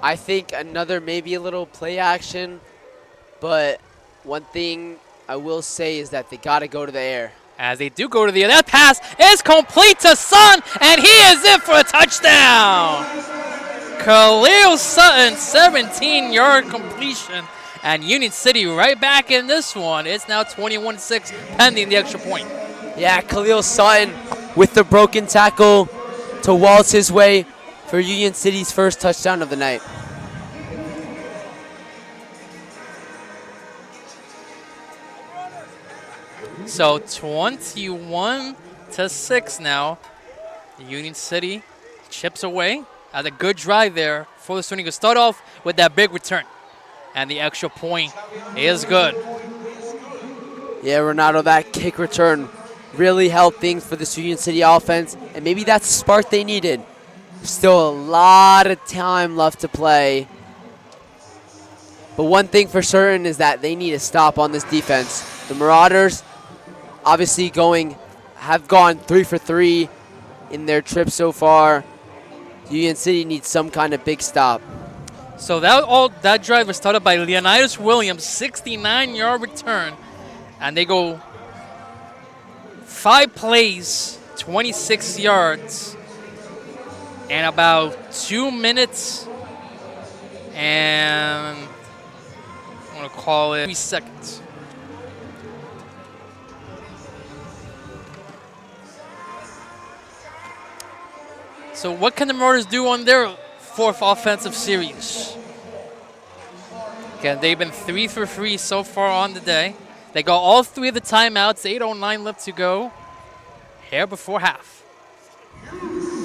I think another maybe a little play action, but one thing I will say is that they got to go to the air. As they do go to the air. That pass is complete to Sutton, and he is in for a touchdown. Khalil Sutton, 17-yard completion. And Union City right back in this one. It's now 21-6 pending the extra point. Yeah, Khalil Sutton with the broken tackle to waltz his way for Union City's first touchdown of the night. So 21-6 now. Union City chips away. Had a good drive there for the Soaring Eagles. Start off with that big return. And the extra point is good. Yeah, Renato, that kick return really helped things for the Union City offense, and maybe that's the spark they needed. Still a lot of time left to play. But one thing for certain is that they need to stop on this defense. The Marauders obviously have gone 3 for 3 in their trip so far. Union City needs some kind of big stop. So that drive was started by Leonidas Williams, 69-yard return. And they go 5 plays, 26 yards, and about 2 minutes and I'm going to call it 3 seconds. So what can the Marauders do on their 4th offensive series? Again, they've been 3 for 3 so far on the day. They got all 3 of the timeouts, 8:09 left to go here before half.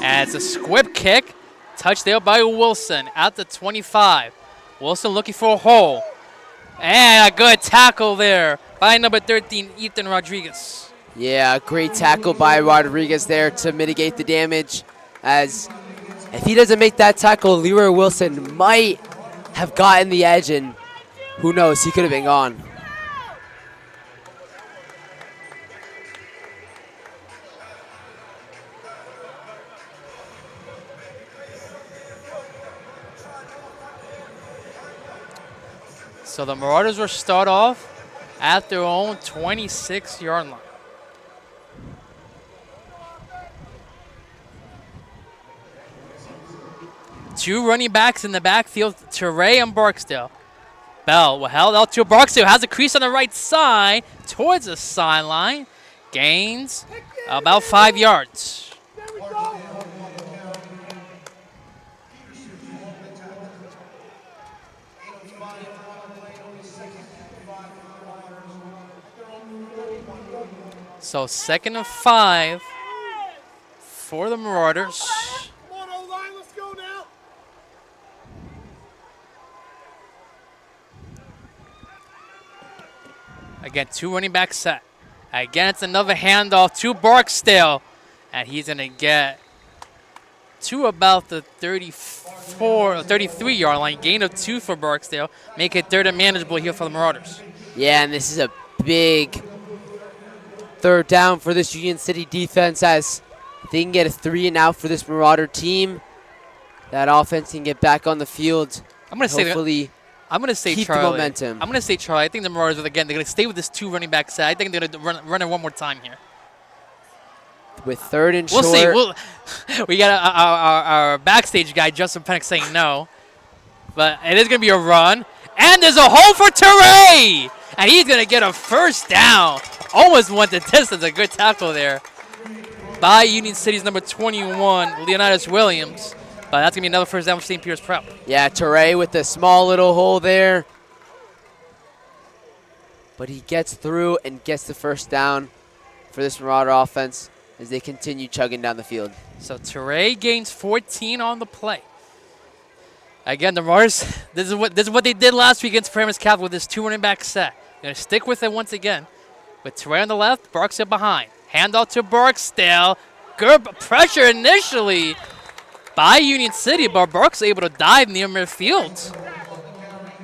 And it's a squib kick, touchdown by Wilson at the 25. Wilson looking for a hole. And a good tackle there by number 13, Ethan Rodrigues. Yeah, great tackle by Rodrigues there to mitigate the damage. As if he doesn't make that tackle, Leroy Wilson might have gotten the edge, and who knows, he could have been gone. So the Marauders will start off at their own 26-yard line. Two running backs in the backfield, Teray and Barksdale. Bell will held out to Barksdale, has a crease on the right side towards the sideline. Gains about 5 yards. So 2nd and 5 for the Marauders. Come on, O-line, let's go now. Again, 2 running back set. Again, it's another handoff to Barksdale. And he's going to get to about the 33-yard line. Gain of 2 for Barksdale. Make it third and manageable here for the Marauders. Yeah, and this is a big third down for this Union City defense as they can get a 3 and out for this Marauder team. That offense can get back on the field. I'm going to say keep Charlie. the momentum. I'm going to say Charlie. I think the Marauders, again, they're going to stay with this 2 running back set. I think they're going to run it one more time here. With third and We'll short. see. We got our backstage guy, Justin Pennick, saying no. But it is going to be a run. And there's a hole for Teray. And he's going to get a first down. Almost went the distance. A good tackle there by Union City's number 21, Leonidas Williams. But that's going to be another first down for St. Peter's Prep. Yeah, Teray with the small little hole there. But he gets through and gets the first down for this Marauder offense as they continue chugging down the field. So Teray gains 14 on the play. Again, the Marauders, this is what they did last week against Paramus Catholic with this 2 running back set. They're going to stick with it once again. With Teray on the left, Barksdale behind. Handoff to Barksdale. Good pressure initially by Union City, but Barksdale able to dive near midfield.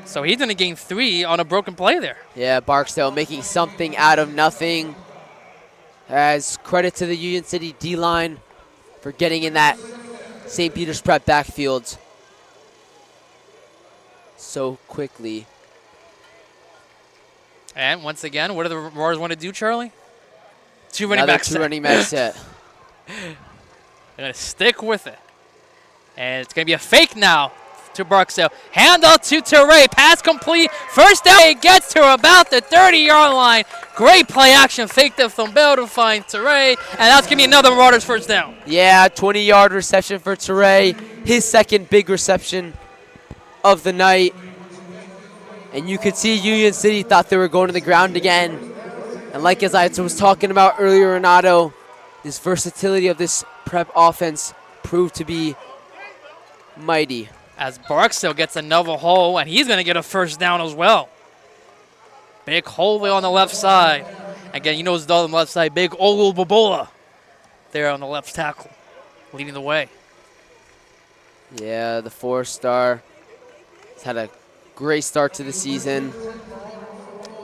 So he's going to gain 3 on a broken play there. Yeah, Barksdale making something out of nothing. As credit to the Union City D-line for getting in that St. Peter's Prep backfield so quickly. And once again, what do the Marauders want to do, Charlie? 2 running Another back set. 2 running back set. They're going to stick with it. And it's going to be a fake now to Barksdale. Handoff to Teray. Pass complete. First down. It gets to about the 30-yard line. Great play action. Fake the from Bell to find Teray. And that's going to be another Marauders first down. Yeah, 20-yard reception for Teray. His second big reception of the night. And you could see Union City thought they were going to the ground again. And like as I was talking about earlier, Renato, this versatility of this Prep offense proved to be mighty. As Barksdale gets another hole, and he's going to get a first down as well. Big hole there on the left side. Again, you know it's on the left side. Big Olu Bobola there on the left tackle, leading the way. Yeah, the 4-star has had a great start to the season.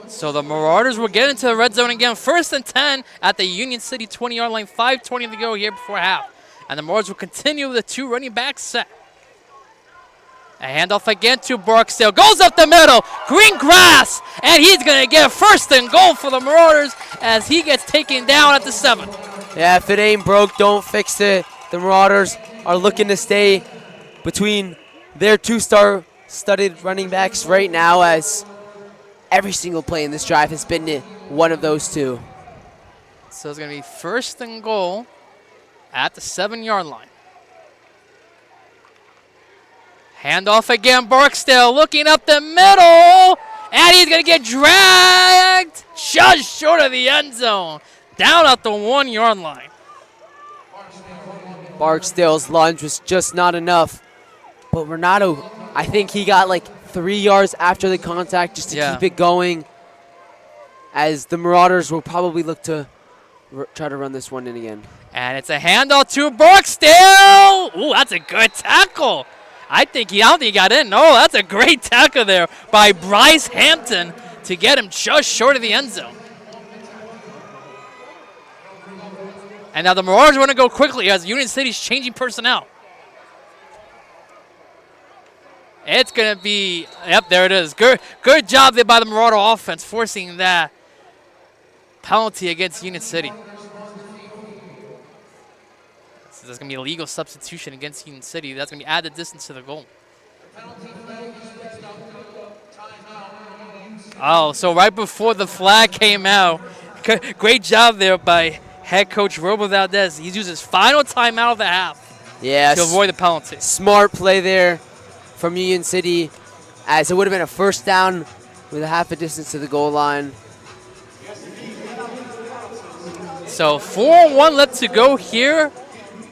So the Marauders will get into the red zone again. 1st and 10 at the Union City 20-yard line. 5:20 to go here before half. And the Marauders will continue with a 2 running back set. A handoff again to Barksdale. Goes up the middle. Green grass. And he's going to get a 1st and goal for the Marauders as he gets taken down at the 7. Yeah, if it ain't broke, don't fix it. The Marauders are looking to stay between their 2-star studded running backs right now as every single play in this drive has been one of those 2. So it's going to be 1st and goal at the 7-yard line. Handoff again, Barksdale looking up the middle, and he's going to get dragged just short of the end zone, down at the 1-yard line. Barksdale's lunge was just not enough, but Renato, I think he got like 3 yards after the contact just to keep it going, as the Marauders will probably look to try to run this one in again. And it's a handoff to Barksdale. Ooh, that's a good tackle. I don't think he got in. No, that's a great tackle there by Bryce Hampton to get him just short of the end zone. And now the Marauders want to go quickly as Union City's changing personnel. It's going to be, yep, there it is. Good job there by the Marauder offense, forcing that penalty against Union City. So there's going to be a legal substitution against Union City. That's going to be added distance to the goal. Oh, so right before the flag came out, great job there by head coach Robo Valdez. He's used his final timeout of the half to avoid the penalty. Smart play there from Union City, as it would have been a 1st down with a half a distance to the goal line. So 4-1 left to go here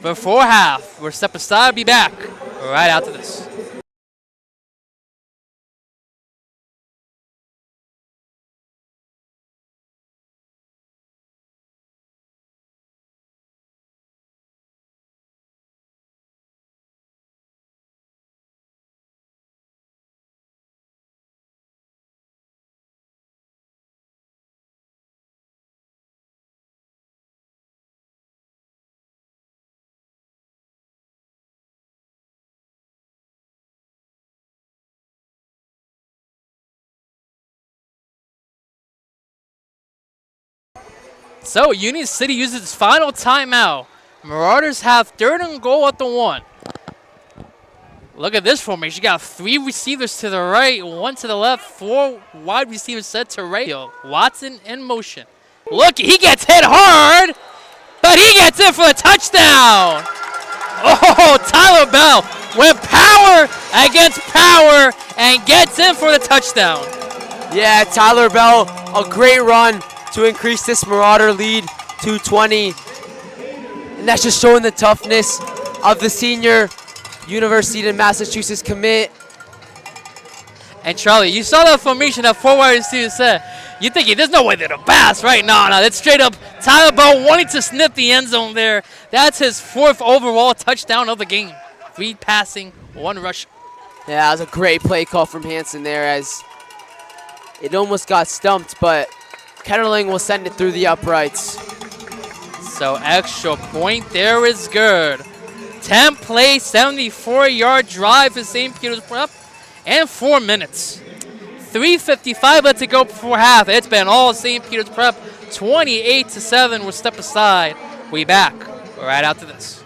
before half. We're step aside, be back right after this. So Union City uses its final timeout. Marauders have 3rd and goal at the 1. Look at this formation. You got 3 receivers to the right, 1 to the left, 4 wide receivers set to right. Watson in motion. Look, he gets hit hard, but he gets in for a touchdown. Oh, Tyler Bell went power against power and gets in for the touchdown. Yeah, Tyler Bell, a great run to increase this Marauder lead to 20. And that's just showing the toughness of the senior University of Massachusetts commit. And Charlie, you saw that formation that 4 wide receivers said. You're thinking there's no way they're to pass, right? No, that's straight up Tyler Bell wanting to snip the end zone there. That's his 4th overall touchdown of the game. 3 passing, 1 rushing. Yeah, that was a great play call from Hansen there as it almost got stumped, but Ketterling will send it through the uprights. So extra point there is good. 10 play, 74-yard drive for St. Peter's Prep, and 4 minutes. 3:55 left to go before half. It's been all St. Peter's Prep, 28-7. We'll step aside. We back right after this.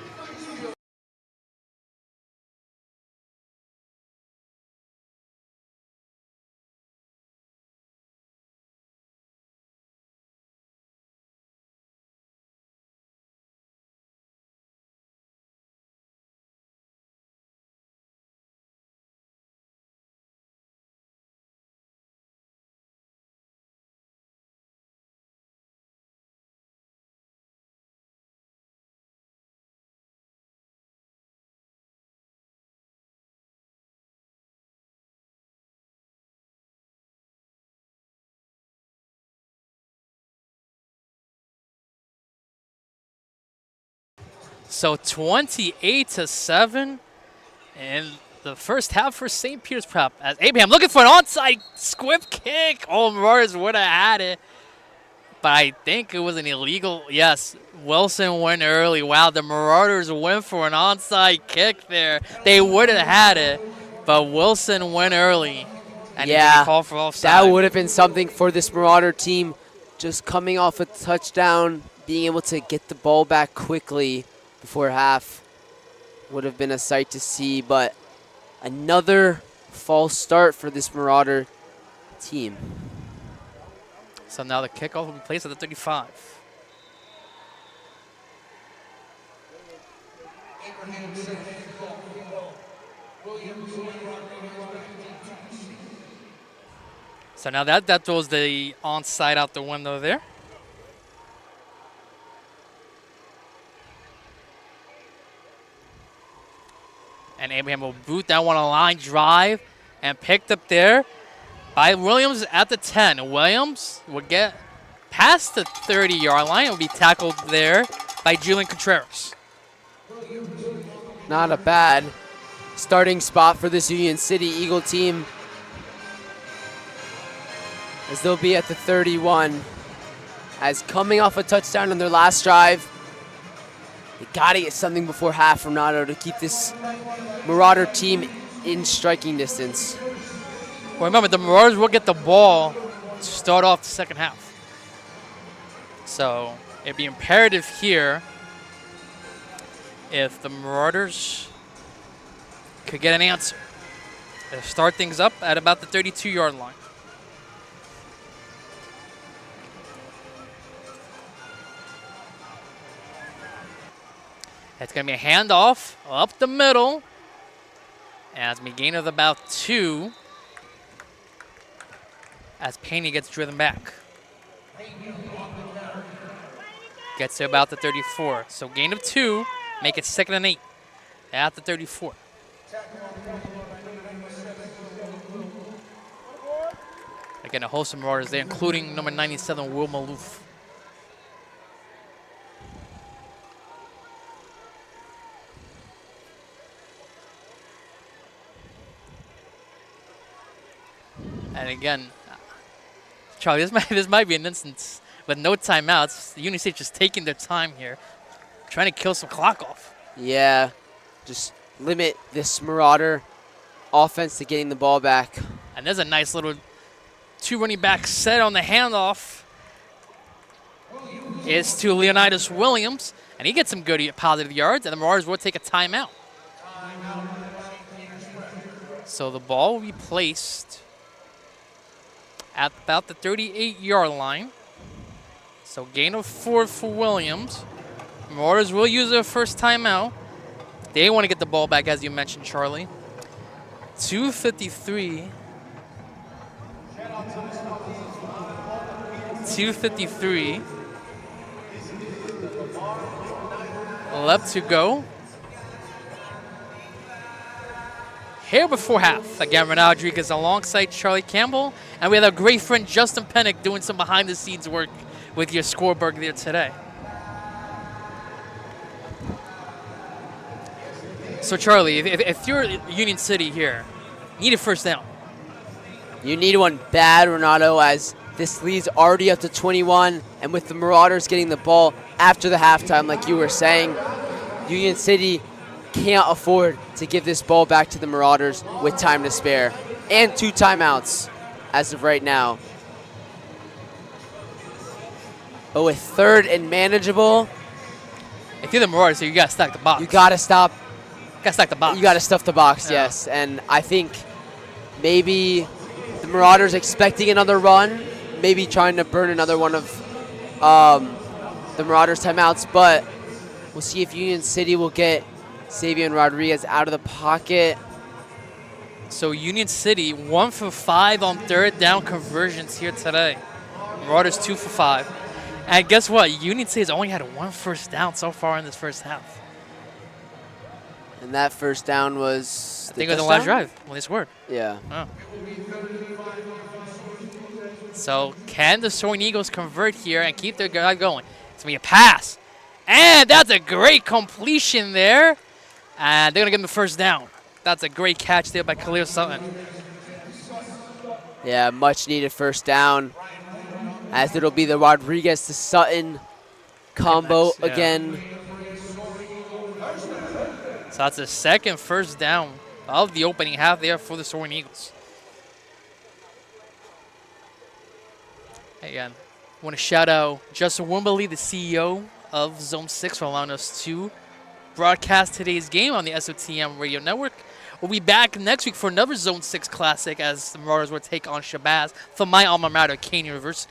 So 28-7 in the first half for St. Peter's Prep. As Abraham looking for an onside squib kick. Oh, Marauders would have had it. But I think it was an illegal. Yes, Wilson went early. Wow, the Marauders went for an onside kick there. They would have had it, but Wilson went early. And yeah, call for offside. That would have been something for this Marauder team. Just coming off a touchdown, being able to get the ball back quickly before half would have been a sight to see, but another false start for this Marauder team. So now the kickoff will be placed at the 35. So now that throws the onside out the window there. And Abraham will boot that one on line drive and picked up there by Williams at the 10. Williams will get past the 30-yard line and will be tackled there by Julian Contreras. Not a bad starting spot for this Union City Eagle team, as they'll be at the 31. As coming off a touchdown on their last drive, they gotta get something before half from Nato to keep this Marauder team in striking distance. Well, remember, the Marauders will get the ball to start off the second half. So it'd be imperative here if the Marauders could get an answer. They'll start things up at about the 32-yard line. It's going to be a handoff up the middle. And it's going to be a gain of about 2 as Payne gets driven back. Gets to about the 34. So gain of 2, make it 2nd and 8 at the 34. Again, a host of Marauders there, including number 97, Will Maloof. And again, Charlie, this might be an instance with no timeouts. The Union State just taking their time here, trying to kill some clock off. Yeah, just limit this Marauder offense to getting the ball back. And there's a nice little 2 running back set on the handoff. is to Leonidas Williams, and he gets some good positive yards, and the Marauders will take a timeout. So the ball will be placed at about the 38-yard line. So gain of 4 for Williams. Marauders will use their first timeout. They want to get the ball back, as you mentioned, Charlie. 2:53. 2:53 left to go. Here before half. Again, Rodrigues alongside Charlie Campbell. And we have our great friend Justin Pennick doing some behind-the-scenes work with your scoreboard there today. So, Charlie, if you're Union City here, you need a first down. You need one bad, Renato, as this lead's already up to 21. And with the Marauders getting the ball after the halftime, like you were saying, Union City can't afford to give this ball back to the Marauders with time to spare. And 2 timeouts as of right now. But with 3rd and manageable, if you're the Marauders, you got to stack the box. you got to stop. Got to stack the box. You got to stuff the box, Yeah. yes. And I think maybe the Marauders expecting another run, maybe trying to burn another one of the Marauders' timeouts. But we'll see if Union City will get Xavier Rodrigues out of the pocket. So Union City 1 for 5 on 3rd down conversions here today. Marauders 2 for 5. And guess what? Union City has only had 1 first down so far in this first half. And that first down was I think it was the last drive when they scored. Yeah. Oh. So can the Soaring Eagles convert here and keep their drive going? It's going to be a pass. And that's a great completion there. And they're going to give them the first down. That's a great catch there by Khalil Sutton. Yeah, much needed first down. As it'll be the Rodrigues to Sutton combo Nice, yeah. again. So that's the second first down of the opening half there for the Soaring Eagles. Again, want to shout out Justin Wimberly, the CEO of Zone 6, for allowing us to broadcast today's game on the SOTM radio network. We'll be back next week for another Zone 6 classic as the Marauders will take on Shabazz from my alma mater, Kane University.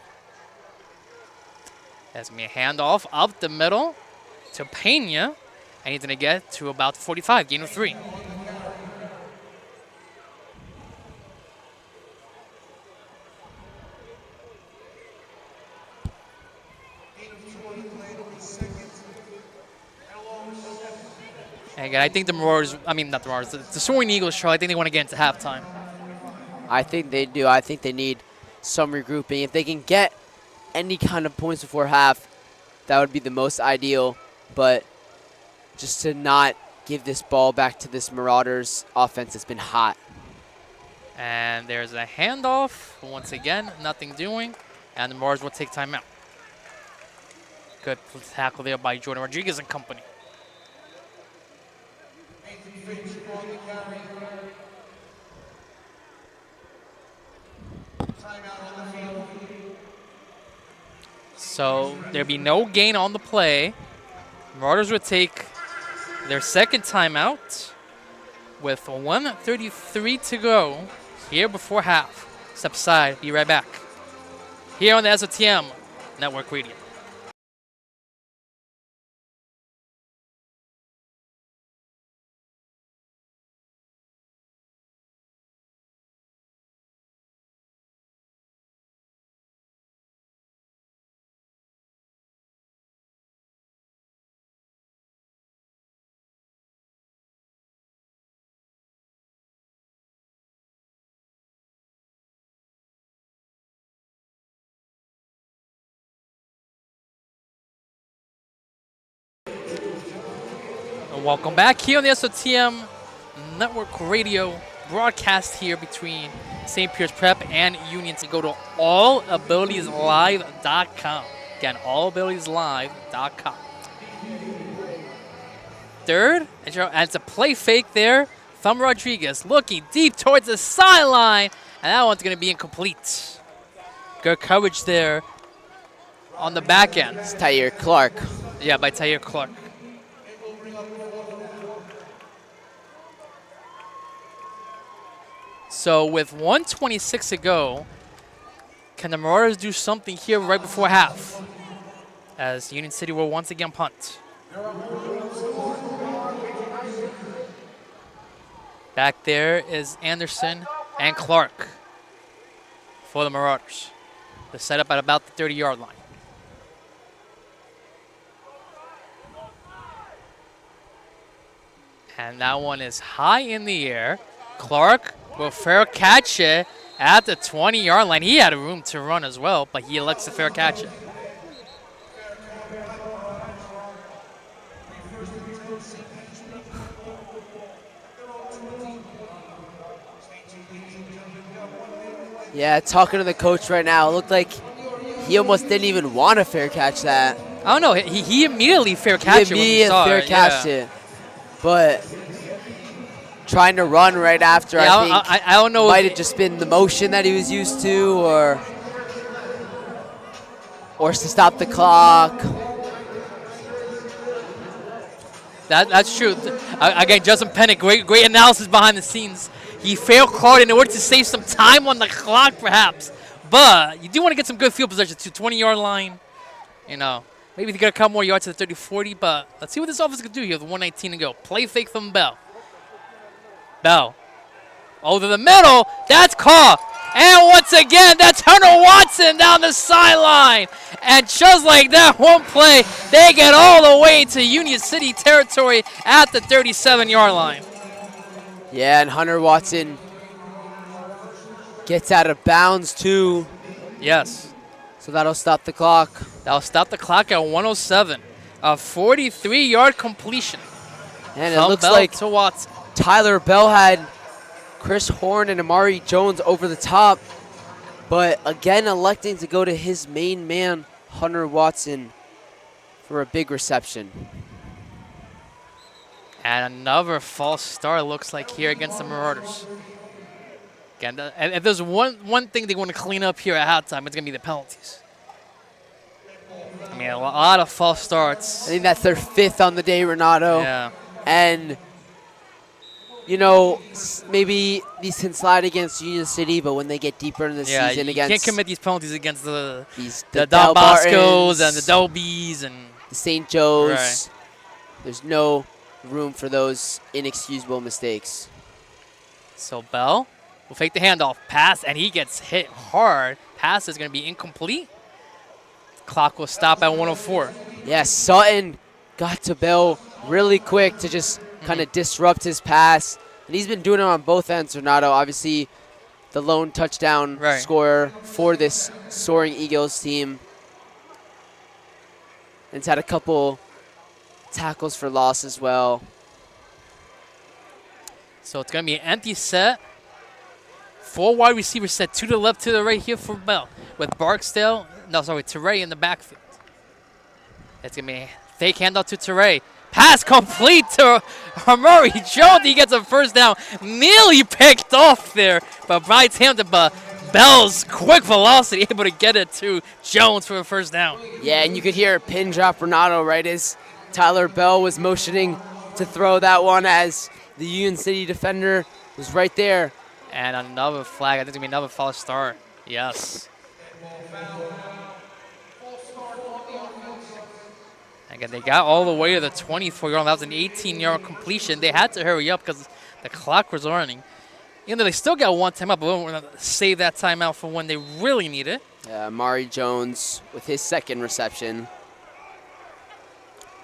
That's going to be a handoff up the middle to Pena. And he's going to get to about 45, gain of 3. And again, I think the Marauders, I mean, not the Marauders, the Soaring Eagles, Charlie, I think they want to get into halftime. I think they do. I think they need some regrouping. If they can get any kind of points before half, that would be the most ideal. But just to not give this ball back to this Marauders offense that's been hot. And there's a handoff. Once again, nothing doing. And the Marauders will take timeout. Good tackle there by Jordan Rodrigues and company. So there'll be no gain on the play. Marauders will take their second timeout with 1:33 to go here before half. Step aside, be right back. Here on the SOTM Network Radio. Welcome back here on the SOTM Network Radio broadcast here between St. Pierre's Prep and Union to go to allabilitieslive.com. Again, allabilitieslive.com. Third, and it's a play fake there from Rodrigues, looking deep towards the sideline, and that one's going to be incomplete. Good coverage there on the back end. It's Tyre Clark. Yeah, by Tyre Clark. So with 1:26 to go, can the Marauders do something here right before half? As Union City will once again punt. Back there is Anderson and Clark for the Marauders. They're set up at about the 30-yard line. And that one is high in the air. Clark will fair catch it at the 20-yard line. He had room to run as well, but he elects to fair catch it. Yeah, talking to the coach right now, it looked like he almost didn't even want to fair catch that. I don't know. He immediately fair catched it when he saw fair it. catched it. But trying to run right after, Yeah, I think I don't know. might have just been the motion that he was used to, or to stop the clock. That's true. Again, Justin Pennick, great analysis behind the scenes. He fair caught in order to save some time on the clock, perhaps. But you do want to get some good field possession to 20-yard line. You know, maybe to get a couple more yards to the 30-40. But let's see what this offense can do here with 1:19 to go. Play fake from Bell. Bell. Over the middle. That's caught. And once again, that's Hunter Watson down the sideline. And just like that one play, they get all the way to Union City territory at the 37-yard line. Yeah, and Hunter Watson gets out of bounds too. Yes. So that'll stop the clock. That'll stop the clock at 1:07. A 43-yard completion. And it from looks Bell like to Watson. Tyler Bell had Chris Horn and Amari Jones over the top, but again electing to go to his main man, Hunter Watson, for a big reception. And another false start looks like here against the Marauders. Again, and if there's one thing they want to clean up here at halftime, it's going to be the penalties. I mean, a lot of false starts. I think that's their 5th on the day, Renato. Yeah. And, you know, maybe these can slide against Union City, but when they get deeper in the season you against... can't commit these penalties against the Del Don Boscos Bartons, and the Delbys and the St. Joe's. Right. There's no room for those inexcusable mistakes. So Bell will fake the handoff, pass, and he gets hit hard. Pass is going to be incomplete. Clock will stop at 1:04. Yeah, Sutton got to Bell really quick to just kind of disrupt his pass. And he's been doing it on both ends, Renato. Obviously, the lone touchdown scorer for this Soaring Eagles team. And he's had a couple tackles for loss as well. So it's going to be an empty set. 4 wide receivers set, 2 to the left, 2 to the right here for Bell. With Teray in the backfield. It's going to be a fake handoff to Teray. Pass complete to Amari Jones. He gets a first down. Nearly picked off there, but Bryce Hampton, but Bell's quick velocity able to get it to Jones for a first down. Yeah, and you could hear a pin drop Renato right as Tyler Bell was motioning to throw that one as the Union City defender was right there. And another flag. I think it's going to be another false start. Yes. Again, they got all the way to the 24-yard line. That was an 18-yard completion. They had to hurry up because the clock was running. Even though they still got one timeout, but we're going to save that timeout for when they really need it. Amari Jones with his 2nd reception.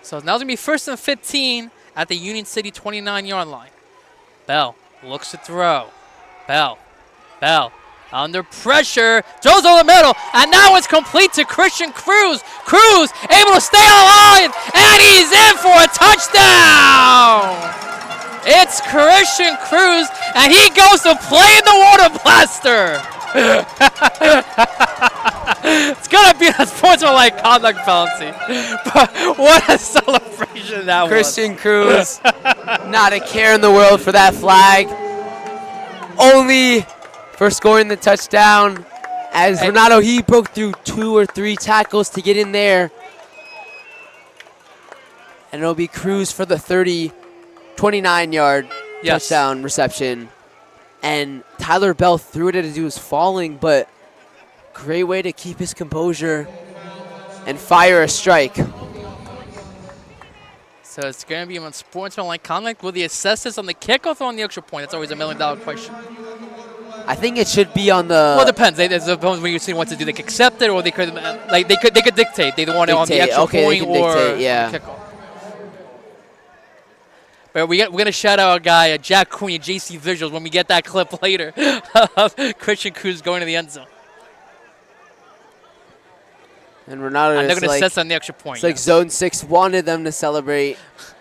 So now it's going to be 1st and 15 at the Union City 29-yard line. Bell looks to throw. Bell under pressure, throws over the middle, and now it's complete to Christian Cruz. Cruz able to stay alive, and he's in for a touchdown. It's Christian Cruz, and he goes to play in the water blaster. It's gonna be a sportsmanlike conduct penalty, but what a celebration that was. Christian Cruz, not a care in the world for that flag. Only for scoring the touchdown, As Renato, he broke through 2 or 3 tackles to get in there. And it'll be Cruz for the 29-yard touchdown reception. And Tyler Bell threw it as he was falling, but great way to keep his composure and fire a strike. So it's going to be on sportsmanlike conduct. Will they assess this on the kickoff or on the extra point? That's always $1 million question. I think it should be on the. Well, it depends. It depends when you see what to do. They could accept it, or they could they could dictate. They want it on the extra point or kickoff. But we're gonna shout out our guy Jack Queen, JC Visuals, when we get that clip later of Christian Cruz going to the end zone. And Renato, and they're gonna assess on the extra point. It's like Zone 6 wanted them to celebrate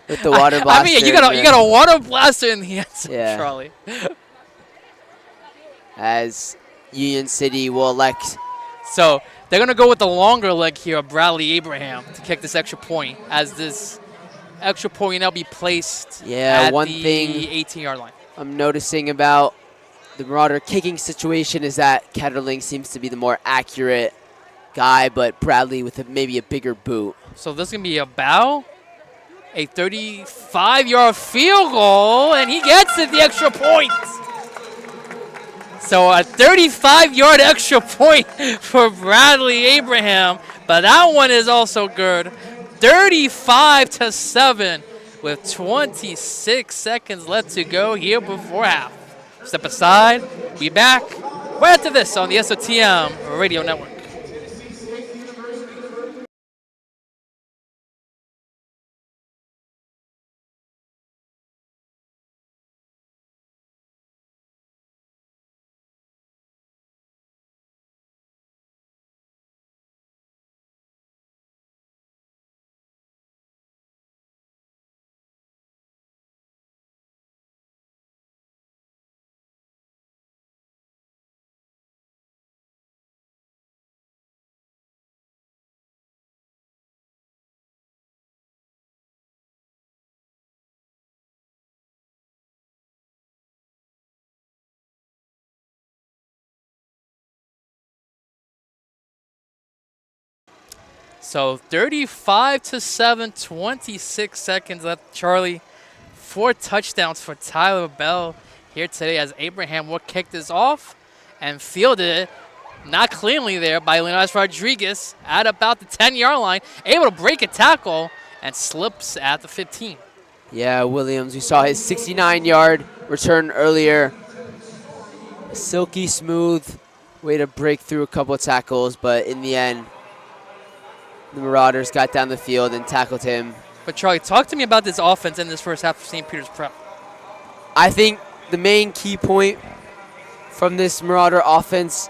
with the water blaster. I mean, you got a water blaster in the end zone, Charlie. As Union City will elect. So they're going to go with the longer leg here of Bradley Abraham to kick this extra point, as this extra point now be placed at the 18-yard line. I'm noticing about the Marauder kicking situation is that Ketterling seems to be the more accurate guy, but Bradley with maybe a bigger boot. So this is going to be about a 35-yard field goal, and he gets it, the extra point. So a 35-yard extra point for Bradley Abraham, but that one is also good. 35-7 with 26 seconds left to go here before half. Step aside, be back right after this on the SOTM Radio Network. So 35-7, 26 seconds left. Charlie, 4 touchdowns for Tyler Bell here today as Abraham will kick this off and fielded it not cleanly there by Leonidas Rodrigues at about the 10-yard line, able to break a tackle and slips at the 15. Yeah, Williams, we saw his 69-yard return earlier. Silky smooth way to break through a couple of tackles, but in the end, the Marauders got down the field and tackled him. But Charlie, talk to me about this offense in this first half of St. Peter's Prep. I think the main key point from this Marauder offense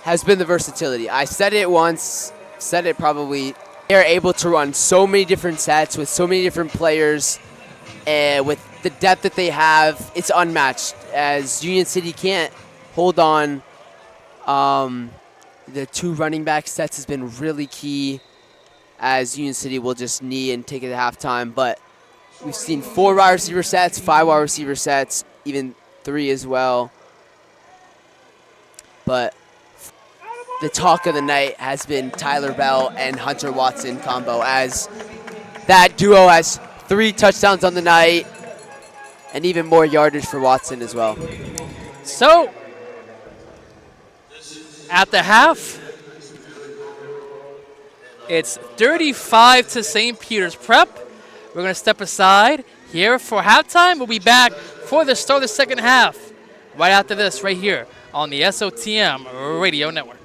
has been the versatility. I said it once, said it probably. They're able to run so many different sets with so many different players, and with the depth that they have, it's unmatched, as Union City can't hold on. The 2 running back sets has been really key, as Union City will just knee and take it at halftime. But we've seen 4 wide receiver sets, 5 wide receiver sets, even 3 as well. But the talk of the night has been Tyler Bell and Hunter Watson combo, as that duo has 3 touchdowns on the night and even more yardage for Watson as well. So at the half, it's 35 to St. Peter's Prep. We're going to step aside here for halftime. We'll be back for the start of the second half right after this right here on the SOTM Radio Network.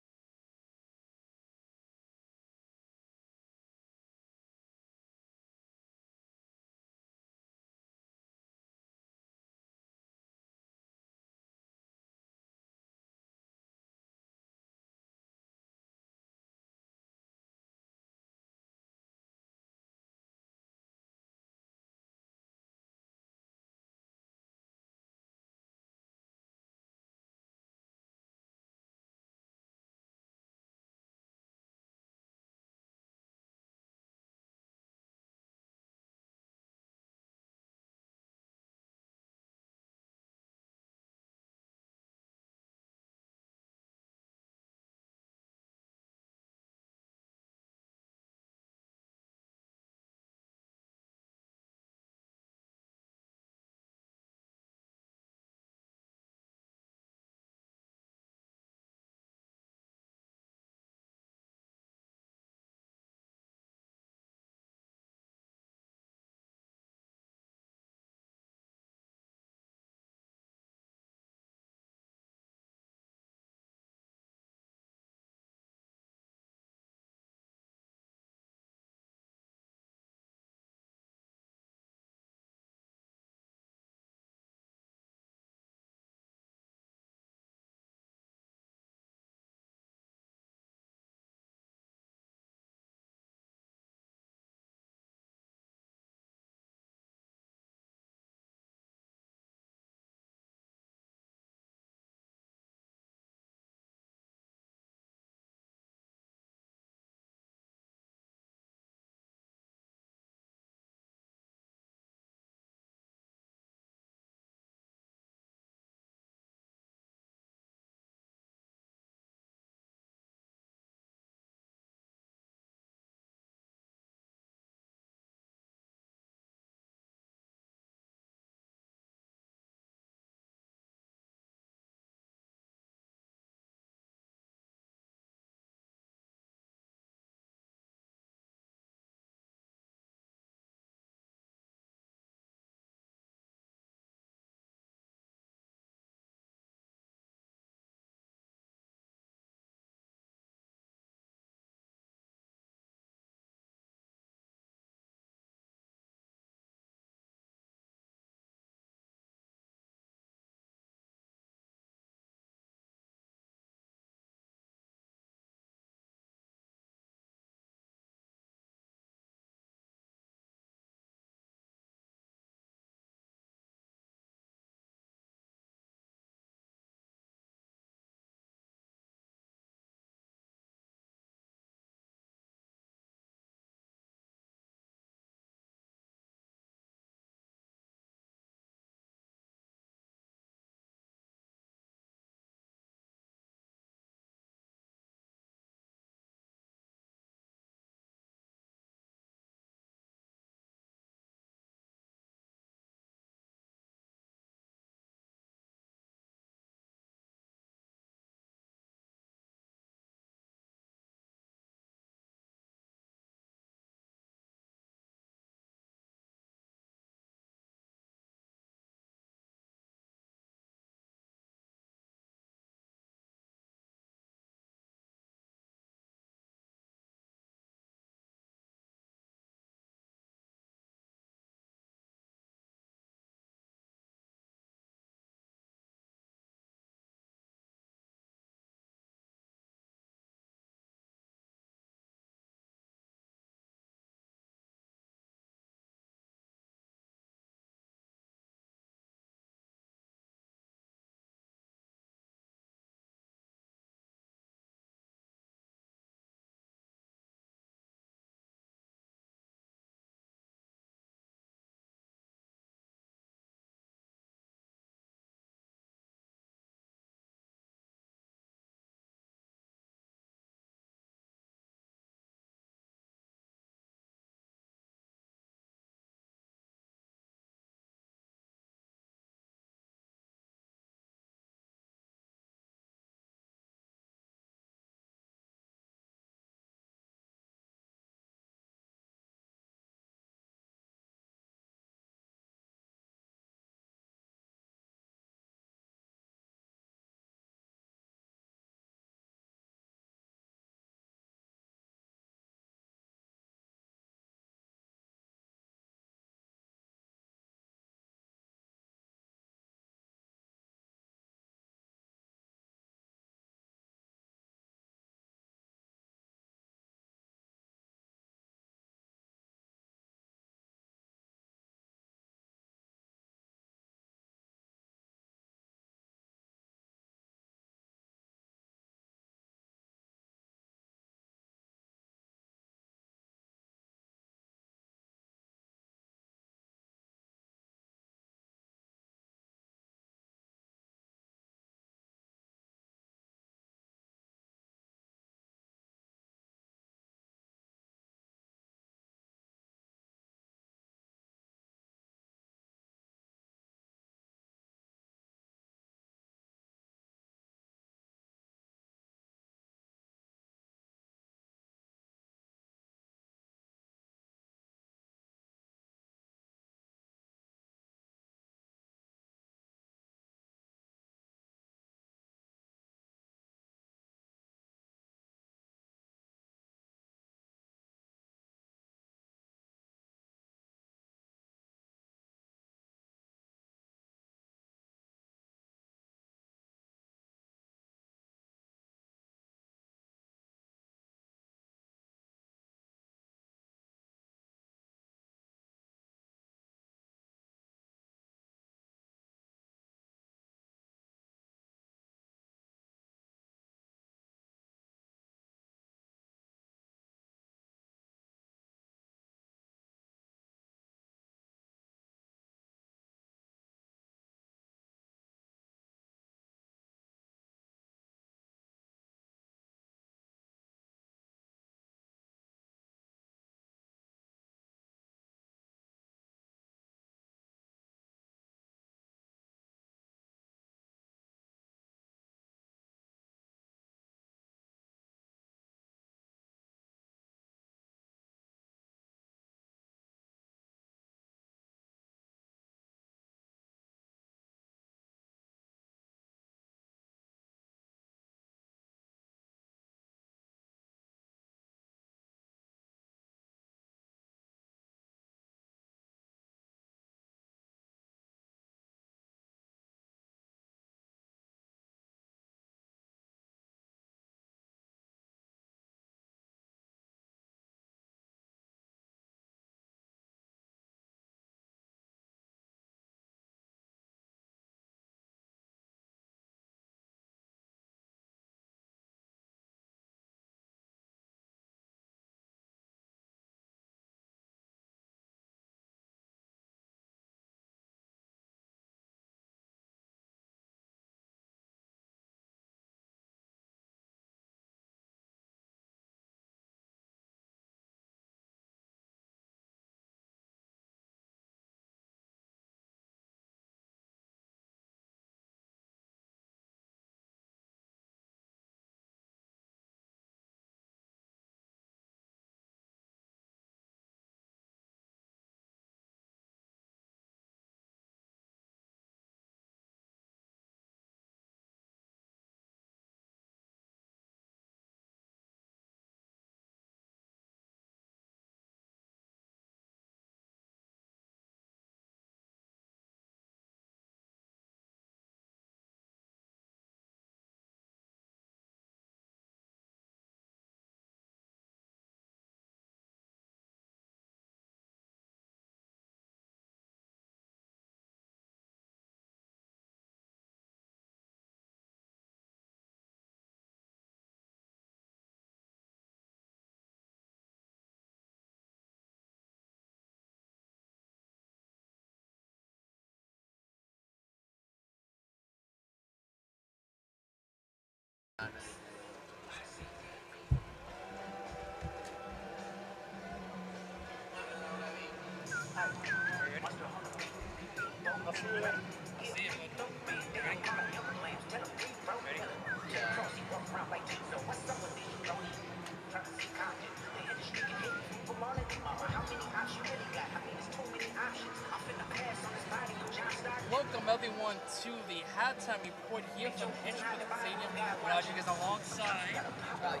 on to the halftime report here from Hinchliffe Stadium. Rodrigues alongside Charlie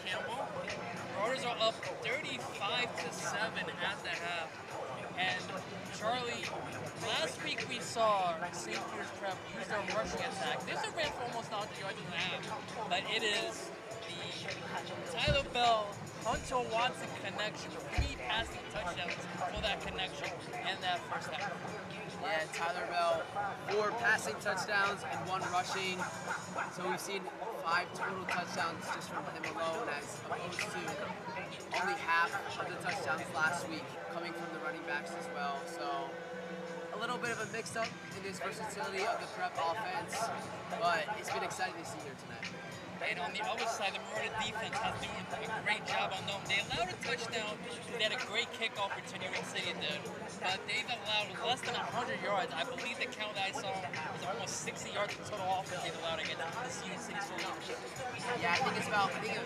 Campbell. Marauders are up 35-7 at the half. And Charlie, last week we saw St. Peter's Prep use their rushing attack. This is a ran for almost 100 yards and a half, but it is the Tyler Bell, Hunter Watson connection, 3 passing touchdowns for that connection and that first half. Yeah, Tyler Bell, 4 passing touchdowns and 1 rushing. So we've seen 5 total touchdowns just from him alone, as opposed to only half of the touchdowns last week coming from the running backs as well. So a little bit of a mix-up in this versatility of the prep offense, but it's been exciting to see here tonight. And on the other side, the Marauder defense has doing a great job on them. They allowed a touchdown. They had a great kickoff return, New York City did. But they've allowed less than 100 yards. I believe the count that I saw was almost 60 yards of total offense they've allowed against this Union City Soldiers. Yeah, I think it was 28.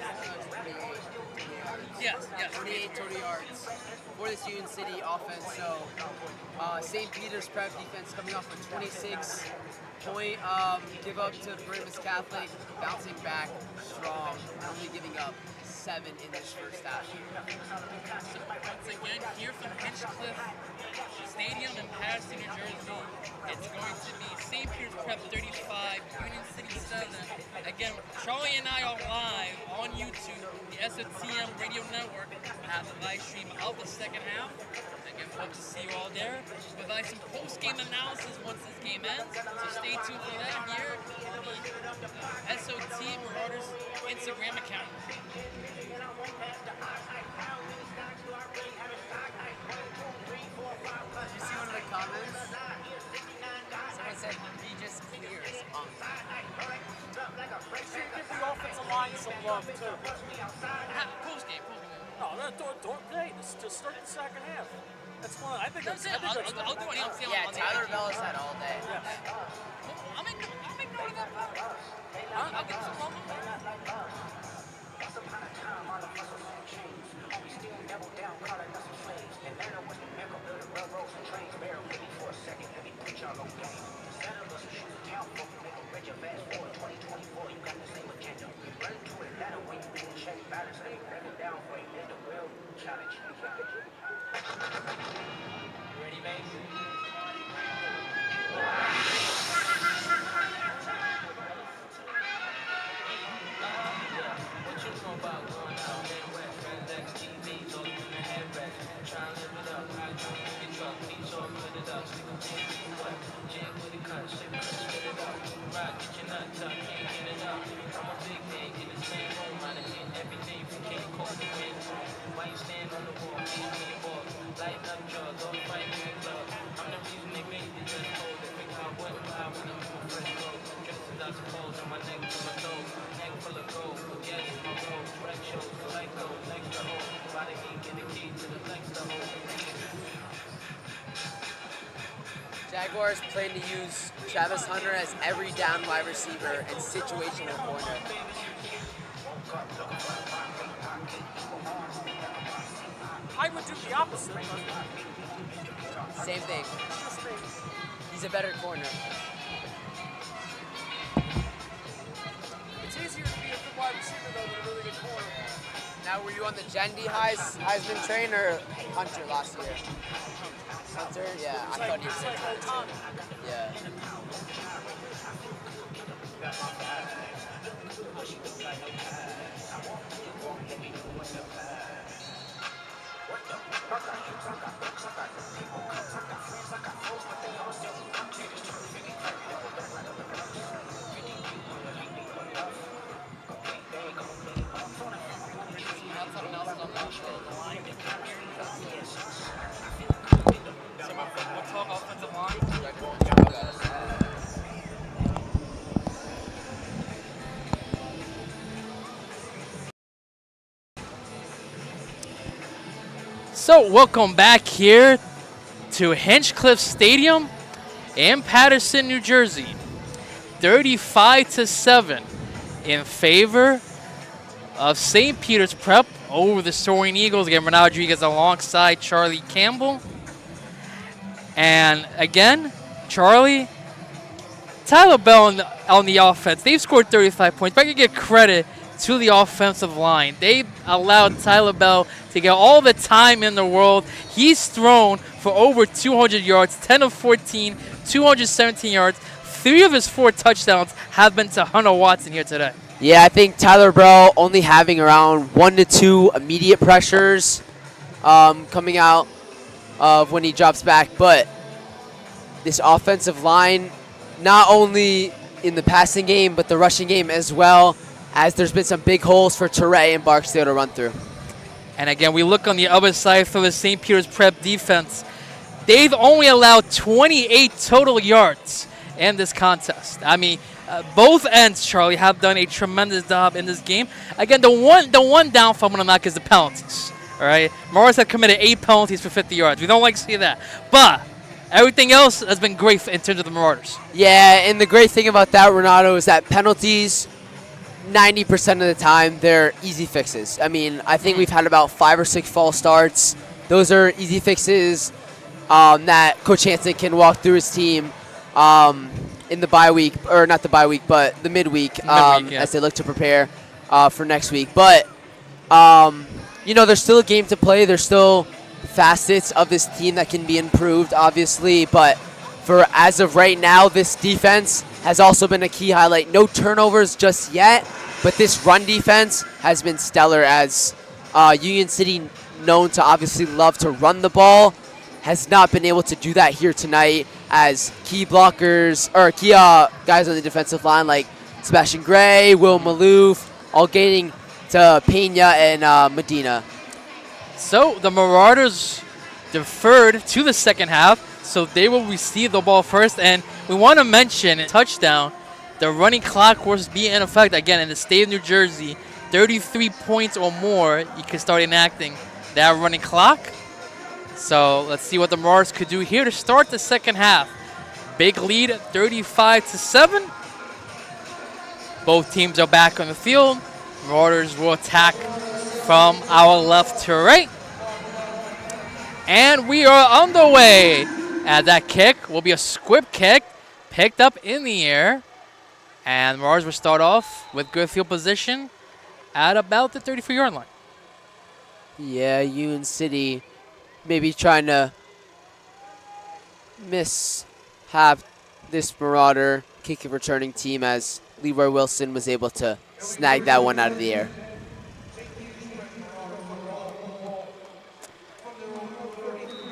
Yes. 28 total yards for this Union City offense. So St. Peter's Prep defense coming off a 26-point give up to Pregame Catholic, bouncing back strong, only giving up 7 in this first half. So once again, here from Hinchliffe Stadium in Paterson, New Jersey, it's going to be St. Peter's Prep 35, Union City 7. Again, Charlie and I are live on YouTube, the SOTM radio network. We have the live stream of the second half. Again, hope to see you all there. Provide some post-game analysis once this game ends. So stay tuned for that here on the SOT Marauders Instagram account. Did you see one of the comments? Someone said he just clears on Should give the offensive line some love too. Post-game. No, don't hey, just start the second half. That's one. I think That's that's. it. I'll do it on Yeah, Tyler Bell has had all day. Yeah. I'll make note of that. I'll get some love. Ready, baby? What you know about going out there west? Transact TVs, all in the headrest. Try and live it up. I try to get truck. Beats all put it up. Stick a pin to the wet. Jam with the cut. Stick a spit it up. Rock, get your nuts up. Can't get it up. I'm a big man. Get the same room. I done hit everything from King Cole to Win. Why you stand on the wall? Keep me ball. Lighten up drugs. All fight in the club. I'm the reason they made the dress code. They think I wasn't high when I'm in fresh clothes. Dresses out suppose on my neck to my toes. Neck full of gold. Yes, my road. Rec shows. Like those. Next to home. Body heat. Get the key to the next to home. Jaguars plan to use Travis Hunter as every down wide receiver and situational corner. I would do the opposite. Same thing. He's a better corner. It's easier to be a good wide receiver though than a really good corner. Now, were you on the Jandy Heisman train or Hunter last year? Hunter? Yeah, I thought he was It's like Otani. Yeah. We'll talk offensive line. So welcome back here to Hinchliffe Stadium in Paterson, New Jersey. 35-7 in favor of St. Peter's Prep over the Soaring Eagles. Again, Rodrigues alongside Charlie Campbell. And again, Charlie, Tyler Bell on the offense, they've scored 35 points, but I can give credit to the offensive line. They allowed Tyler Bell to get all the time in the world. He's thrown for over 200 yards, 10 of 14, 217 yards. 3 of his 4 touchdowns have been to Hunter Watson here today. Yeah, I think Tyler Bell only having around 1 to 2 immediate pressures coming out of when he drops back, but this offensive line, not only in the passing game, but the rushing game as well, as there's been some big holes for Teray and Barksdale to run through. And again, we look on the other side for the St. Peter's Prep defense. They've only allowed 28 total yards in this contest. I mean, both ends, Charlie, have done a tremendous job in this game. Again, the one downfall I'm going to knock is the penalties. All right, Marauders have committed 8 penalties for 50 yards. We don't like to see that, but everything else has been great in terms of the Marauders. Yeah, and the great thing about that, Renato, is that penalties, 90% of the time, they're easy fixes. I mean, I think we've had about 5 or 6 false starts. Those are easy fixes that Coach Hansen can walk through his team in the bye week, or not the bye week, but the midweek, as they look to prepare for next week. But, you know, there's still a game to play. There's still facets of this team that can be improved, obviously. But for as of right now, this defense has also been a key highlight. No turnovers just yet, but this run defense has been stellar, as Union City, known to obviously love to run the ball, has not been able to do that here tonight, as key blockers, or key guys on the defensive line like Sebastian Gray, Will Malouf, all gaining to Pena and Medina. So the Marauders deferred to the second half, so they will receive the ball first. And we want to mention, touchdown, the running clock will be in effect again in the state of New Jersey. 33 points or more, you can start enacting that running clock. So let's see what the Marauders could do here to start the second half. Big lead at 35-7. Both teams are back on the field. Marauders will attack from our left to right. And we are underway. And that kick will be a squib kick, picked up in the air. And Marauders will start off with good field position at about the 33-yard line. Yeah, Union City maybe trying to have this Marauder kick and returning team, as Leroy Wilson was able to snag that one out of the air.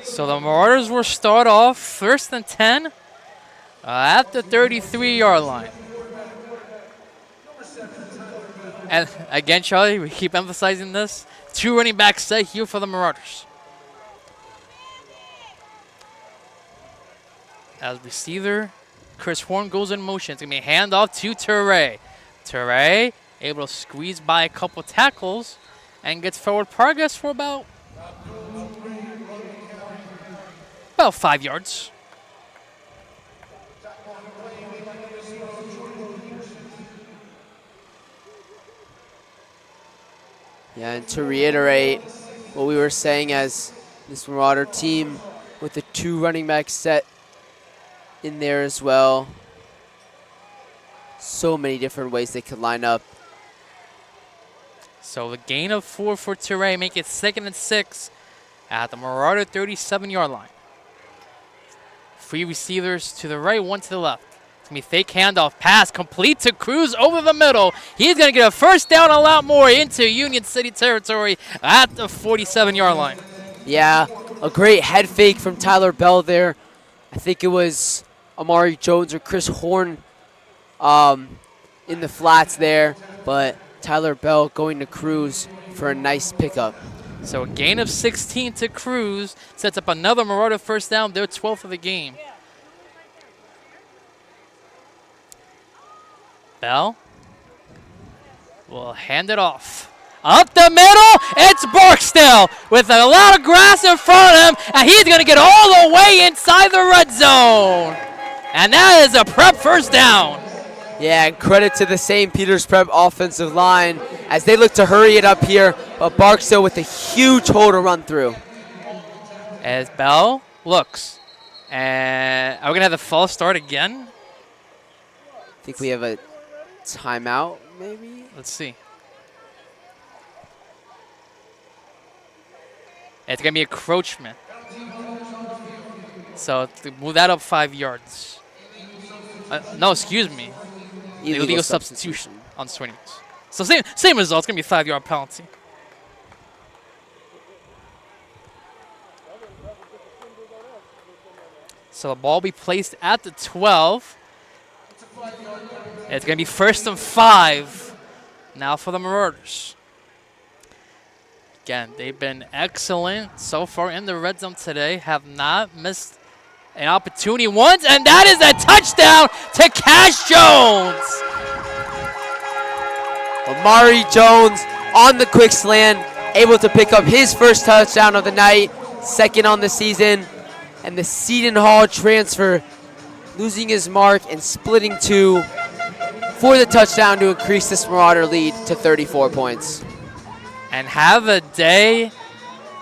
So the Marauders will start off first and 10 at the 33-yard line. And again, Charlie, we keep emphasizing this. 2 running backs set here for the Marauders. As receiver, Chris Horn goes in motion. It's going to be a handoff to Teray. Teray able to squeeze by a couple tackles and gets forward progress for about 5 yards. Yeah, and to reiterate what we were saying, as this Marauder team with the 2 running backs set in there as well. So many different ways they could line up. So the gain of 4 for Teray, make it 2nd and 6 at the Marauder 37-yard line. 3 receivers to the right, 1 to the left. It's going to be fake handoff, pass complete to Cruz over the middle. He's going to get a first down, a lot more into Union City territory at the 47-yard line. Yeah, a great head fake from Tyler Bell there. I think it was Amari Jones or Chris Horn in the flats there, but Tyler Bell going to Cruz for a nice pickup. So a gain of 16 to Cruz sets up another Marauder first down, their 12th of the game. Bell will hand it off. Up the middle, it's Barksdale with a lot of grass in front of him, and he's going to get all the way inside the red zone. And that is a Prep first down. Yeah, and credit to the St. Peter's Prep offensive line as they look to hurry it up here, but Barksdale with a huge hole to run through. As Bell looks, and are we going to have the false start again? think we have a timeout, maybe? Let's see. It's going to be encroachment. So to move that up 5 yards. No, excuse me. Illegal substitution on Ceremonies. So same result. It's going to be a 5-yard penalty. So the ball will be placed at the 12. It's going to be 1st and 5 now for the Marauders. Again, they've been excellent so far in the red zone today. Have not missed an opportunity once, and that is a touchdown to Cash Jones. Amari Jones on the quick slant, able to pick up his first touchdown of the night, 2nd on the season, and the Seton Hall transfer losing his mark and splitting 2 for the touchdown to increase this Marauder lead to 34 points. And have a day,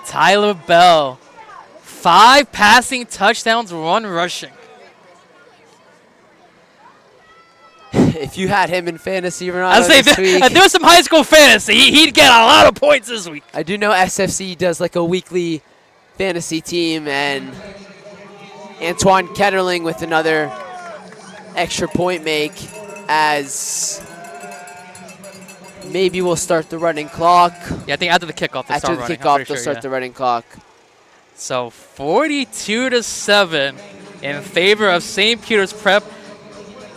Tyler Bell. 5 passing touchdowns, 1 rushing. If you had him in fantasy, Ronaldo, I'd say this week, if there was some high school fantasy, he'd get a lot of points this week. I do know SFC does like a weekly fantasy team, and Antoine Ketterling with another extra point make, as maybe we'll start the running clock. Yeah, I think after the kickoff, they'll After start the running. kickoff, they'll start the running clock. So 42-7 in favor of St. Peter's Prep.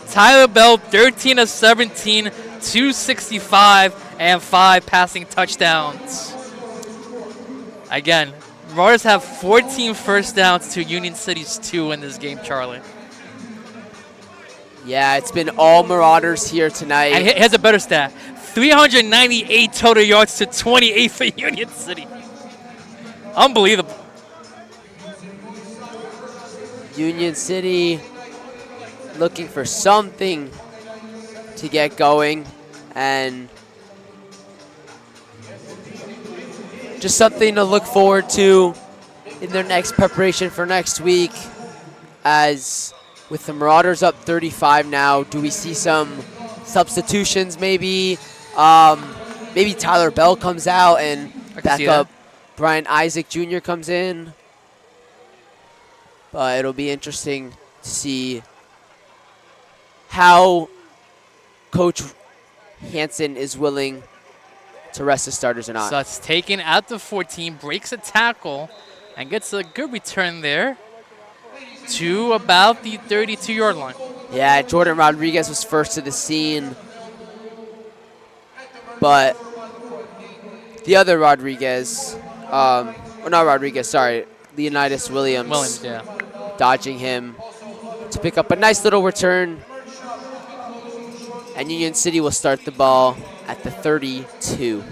Tyler Bell, 13 of 17, 265, and 5 passing touchdowns. Again, Marauders have 14 first downs to Union City's 2 in this game, Charlie. Yeah, it's been all Marauders here tonight. And here's a better stat. 398 total yards to 28 for Union City. Unbelievable. Union City looking for something to get going, and just something to look forward to in their next preparation for next week. As with the Marauders up 35 now, do we see some substitutions maybe? Maybe Tyler Bell comes out and backup Brian Isaac Jr. comes in. But it'll be interesting to see how Coach Hansen is willing to rest the starters or not. So it's taken at the 14, breaks a tackle, and gets a good return there to about the 32-yard line. Yeah, Jordan Rodrigues was first to the scene. But the other Rodrigues, or not Rodrigues, sorry, Leonidas Williams, yeah. Dodging him to pick up a nice little return. And Union City will start the ball at the 32.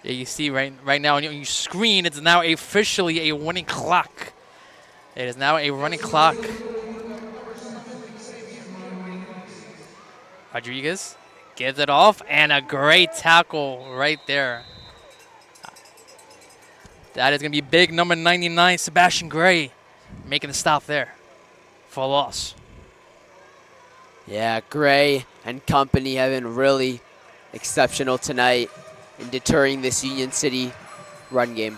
Yeah, you see right now on your screen, it's now officially a running clock. It is now a running clock. Rodrigues gives it off, and a great tackle right there. That is going to be big, number 99, Sebastian Gray, making the stop there for a loss. Yeah, Gray and company have been really exceptional tonight in deterring this Union City run game.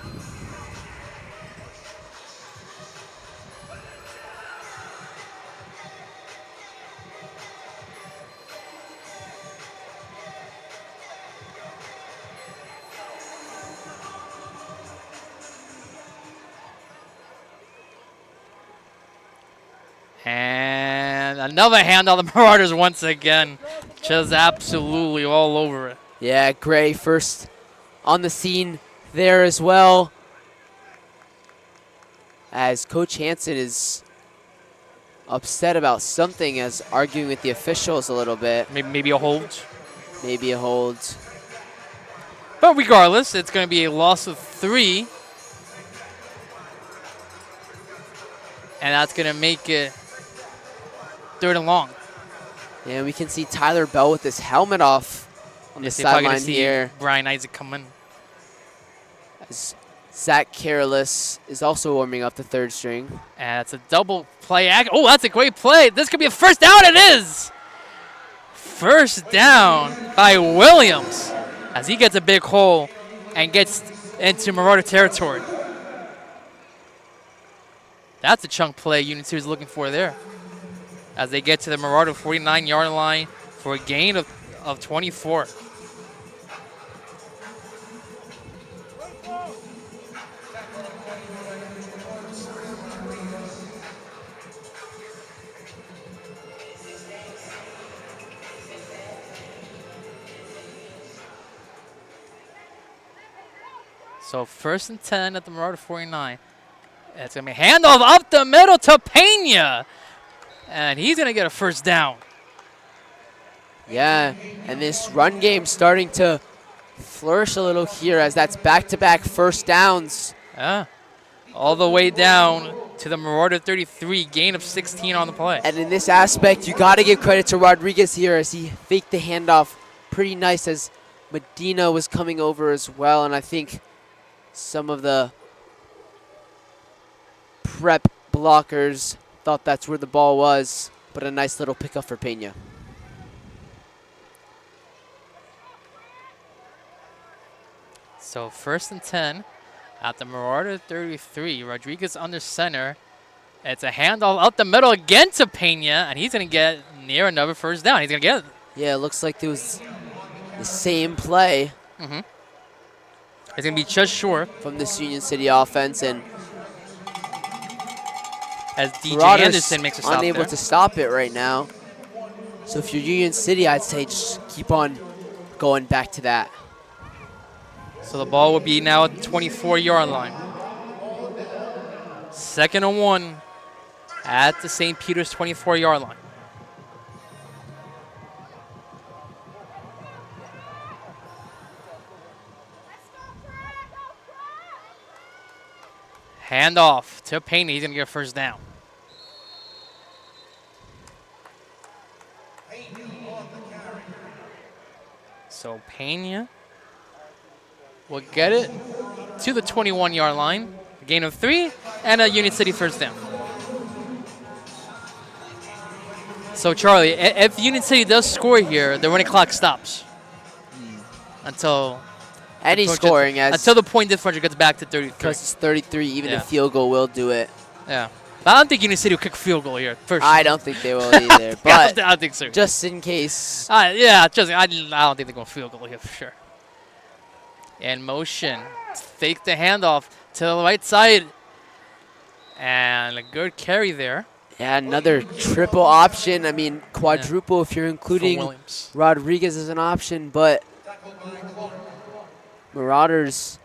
And another hand on the Marauders once again. Just absolutely all over it. Yeah, Gray first on the scene there as well. As Coach Hansen is upset about something, as arguing with the officials a little bit. Maybe a hold. Maybe a hold. But regardless, it's going to be a loss of 3. And that's going to make it 3rd and long. Yeah, we can see Tyler Bell with his helmet off on the sideline here. Brian Isaac come in. Zach Careless is also warming up the third string. And it's a double play. Oh, that's a great play. This could be a first down. It is. First down by Williams as he gets a big hole and gets into Marauder territory. That's a chunk play Unit 2 is looking for there as they get to the Marauder 49-yard line for a gain of 24. So 1st and 10 at the Marauder 49. It's going to be handoff up the middle to Pena. And he's going to get a first down. Yeah, and this run game starting to flourish a little here as that's back-to-back first downs. Yeah. All the way down to the Marauder 33, gain of 16 on the play. And in this aspect, you got to give credit to Rodrigues here as he faked the handoff pretty nice as Medina was coming over as well. And I think some of the prep blockers thought that's where the ball was, but a nice little pickup for Pena. So 1st and 10 at the Marauder 33. Rodrigues under center. It's a handoff up the middle again to Pena, and he's going to get near another first down. He's going to get it. Yeah, it looks like it was the same play. Mm-hmm. It's going to be just short. From this Union City offense, and as DJ Marauders Anderson makes a stop unable there. to stop it right now. So if you're Union City, I'd say just keep on going back to that. So the ball will be now at the 24-yard line. 2nd and 1 at the St. Peter's 24-yard line. Handoff to Pena. He's going to get a first down. So Pena will get it to the 21-yard line. A gain of 3 and a Union City first down. So Charlie, if Union City does score here, the running clock stops until Any scoring until the point differential gets back to 33. Because it's 33, even Yeah. a field goal will do it. Yeah, but I don't think Union City will kick a field goal here. First, I don't think they will either, but I don't think so. just in case. I don't think they're going to field goal here for sure. In motion, fake the handoff to the right side, and a good carry there. Yeah, another triple option. I mean, quadruple if you're including Williams. Rodrigues as an option, but Marauders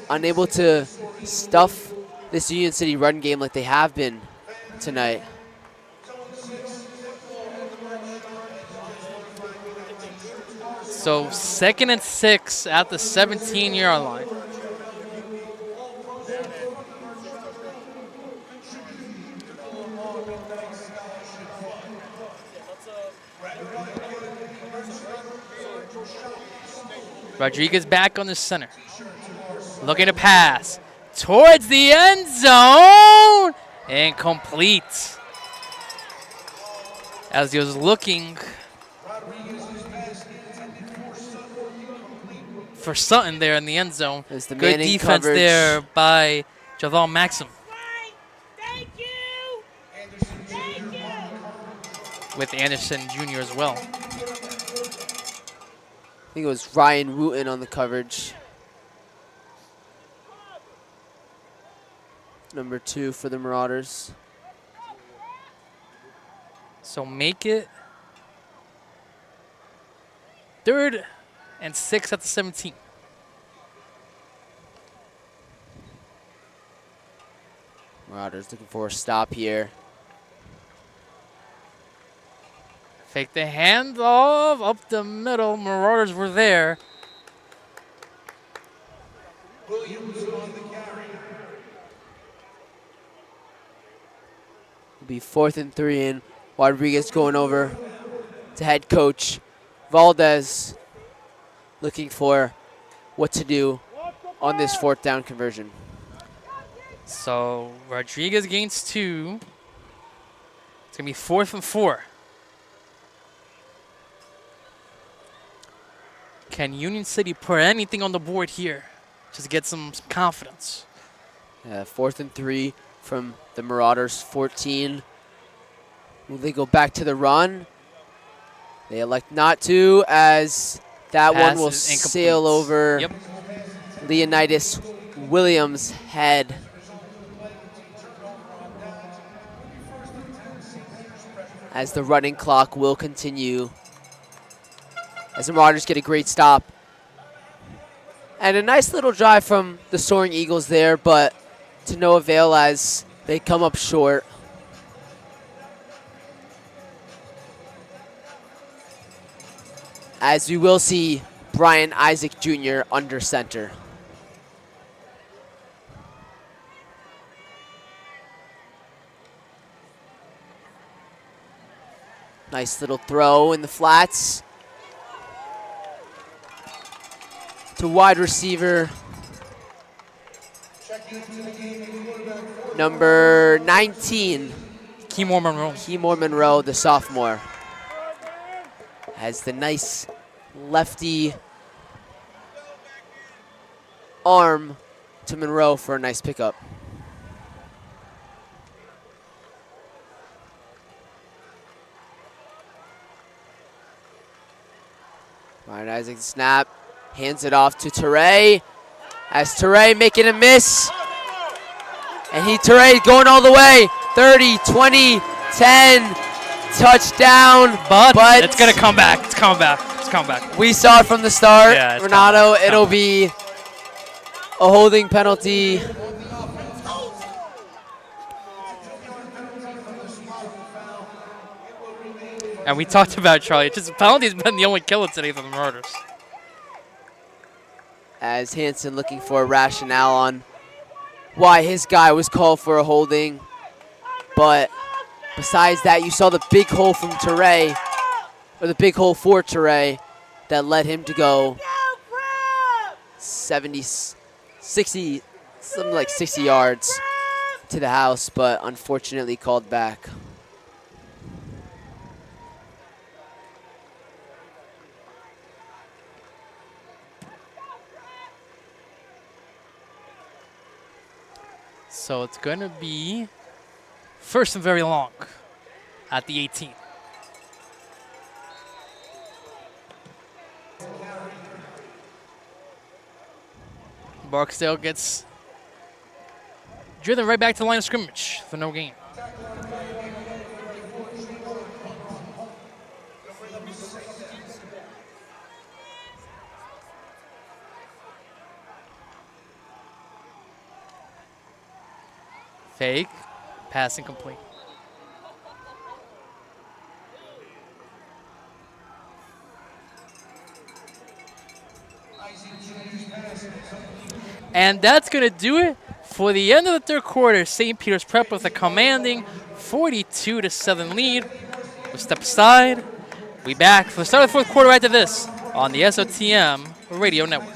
unable to stuff this Union City run game like they have been tonight. So 2nd and 6 at the 17-yard line. Rodrigues back on the center. Looking to pass towards the end zone. Incomplete. As he was looking for Sutton there in the end zone. There's the Good man in defense coverage. there by Javal Maxim. With Anderson Jr. as well. I think it was Ryan Wooten on the coverage. Number 2 for the Marauders. So make it 3rd and 6 at the 17. Marauders looking for a stop here. Fake the handoff up the middle. Marauders were there. Williams on the carry. It'll be 4th and 3, and Rodrigues going over to head coach Valdez, looking for what to do on this 4th down conversion. So Rodrigues gains 2. It's going to be 4th and 4. Can Union City put anything on the board here? Just get some confidence. 4th and 3 from the Marauders, 14. Will they go back to the run? They elect not to, as that Pass one will is incomplete. sail over Yep. Leonidas Williams' head. As the running clock will continue. As the Marauders get a great stop. And a nice little drive from the Soaring Eagles there, but to no avail as they come up short. As we will see Brian Isaac Jr. under center. Nice little throw in the flats. To wide receiver. Number 19. Keymore Monroe. Keymore Monroe, the sophomore. Has the nice lefty arm to Monroe for a nice pickup. Brian Isaac snap, hands it off to Teray. As Teray making a miss. And Teray going all the way. 30, 20, 10, touchdown. But it's going to come back. It's coming back. It's coming back. We saw it from the start. Yeah, Renato, it'll be a holding penalty. And we talked about Charlie. Just penalty's been the only killer today for the Marauders. As Hansen looking for a rationale on why his guy was called for a holding. But besides that, you saw the big hole from Teray, or the big hole for Teray, that led him to go 70, 60, something like 60 yards to the house, but unfortunately called back. So it's going to be first and very long at the 18. Barksdale gets driven right back to the line of scrimmage for no gain. Fake, pass incomplete. And that's going to do it for the end of the third quarter. St. Peter's Prep with a commanding 42-7 lead. We'll step aside. We'll be back for the start of the fourth quarter after this on the SOTM Radio Network.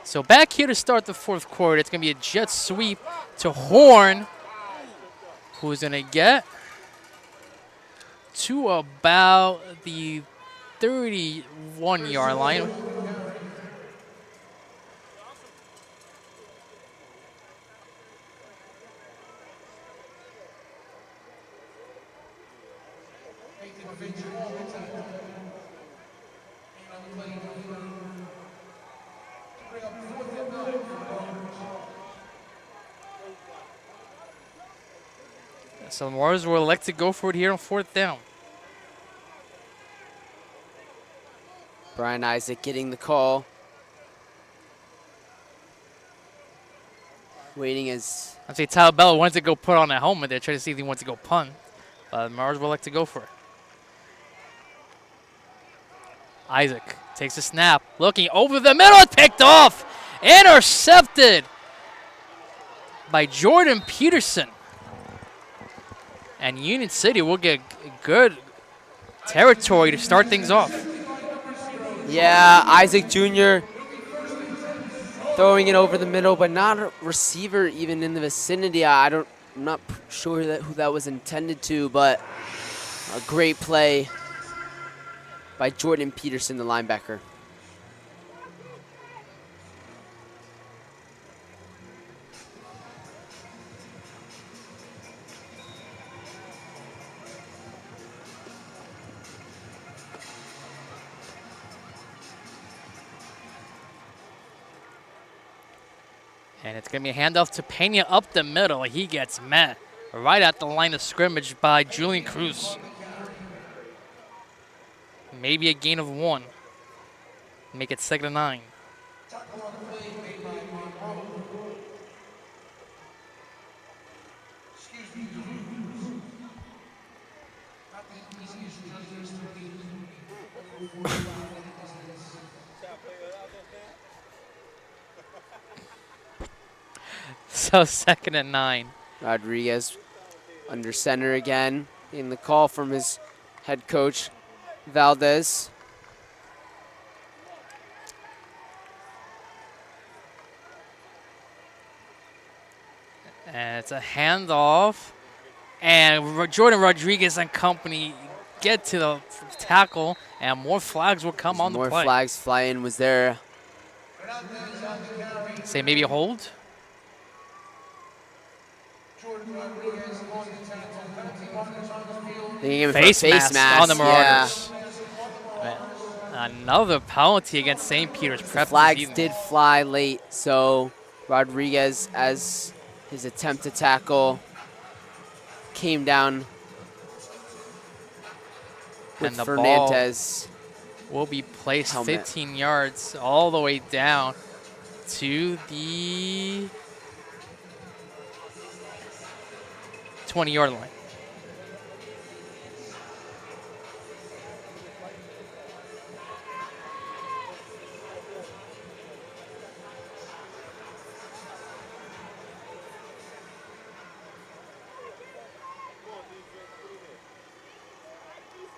So back here to start the fourth quarter, it's going to be a jet sweep to Horn, who's going to get to about the 31-yard line. So the Marauders will elect to go for it here on fourth down. Brian Isaac getting the call. Waiting as I'd say Tyler Bell wants to go put on a helmet there, try to see if he wants to go punt. But the Marauders will elect to go for it. Isaac takes a snap, looking over the middle, picked off, intercepted by Jordan Peterson. And Union City will get good territory to start things off. yeah, Isaac Jr. throwing it over the middle, but not a receiver even in the vicinity. I'm not sure who that was intended to, but a great play by Jordan Peterson, the linebacker. And it's going to be a handoff to Pena up the middle. He gets met right at the line of scrimmage by Julian Cruz. Maybe a gain of 1. Make it 2nd and 9. So 2nd and 9. Rodrigues under center again, in the call from his head coach, Valdez. And it's a handoff. And Jordan Rodrigues and company get to the tackle, and more flags will come on the play. More flags fly in. Was there? Say maybe a hold? Face mask on the Marauders. Another penalty against St. Peter's Prep. Flags did fly late, so Rodrigues, as his attempt to tackle, came down with And the Fernandez. Will be placed helmet. 15 yards all the way down to the 20-yard line.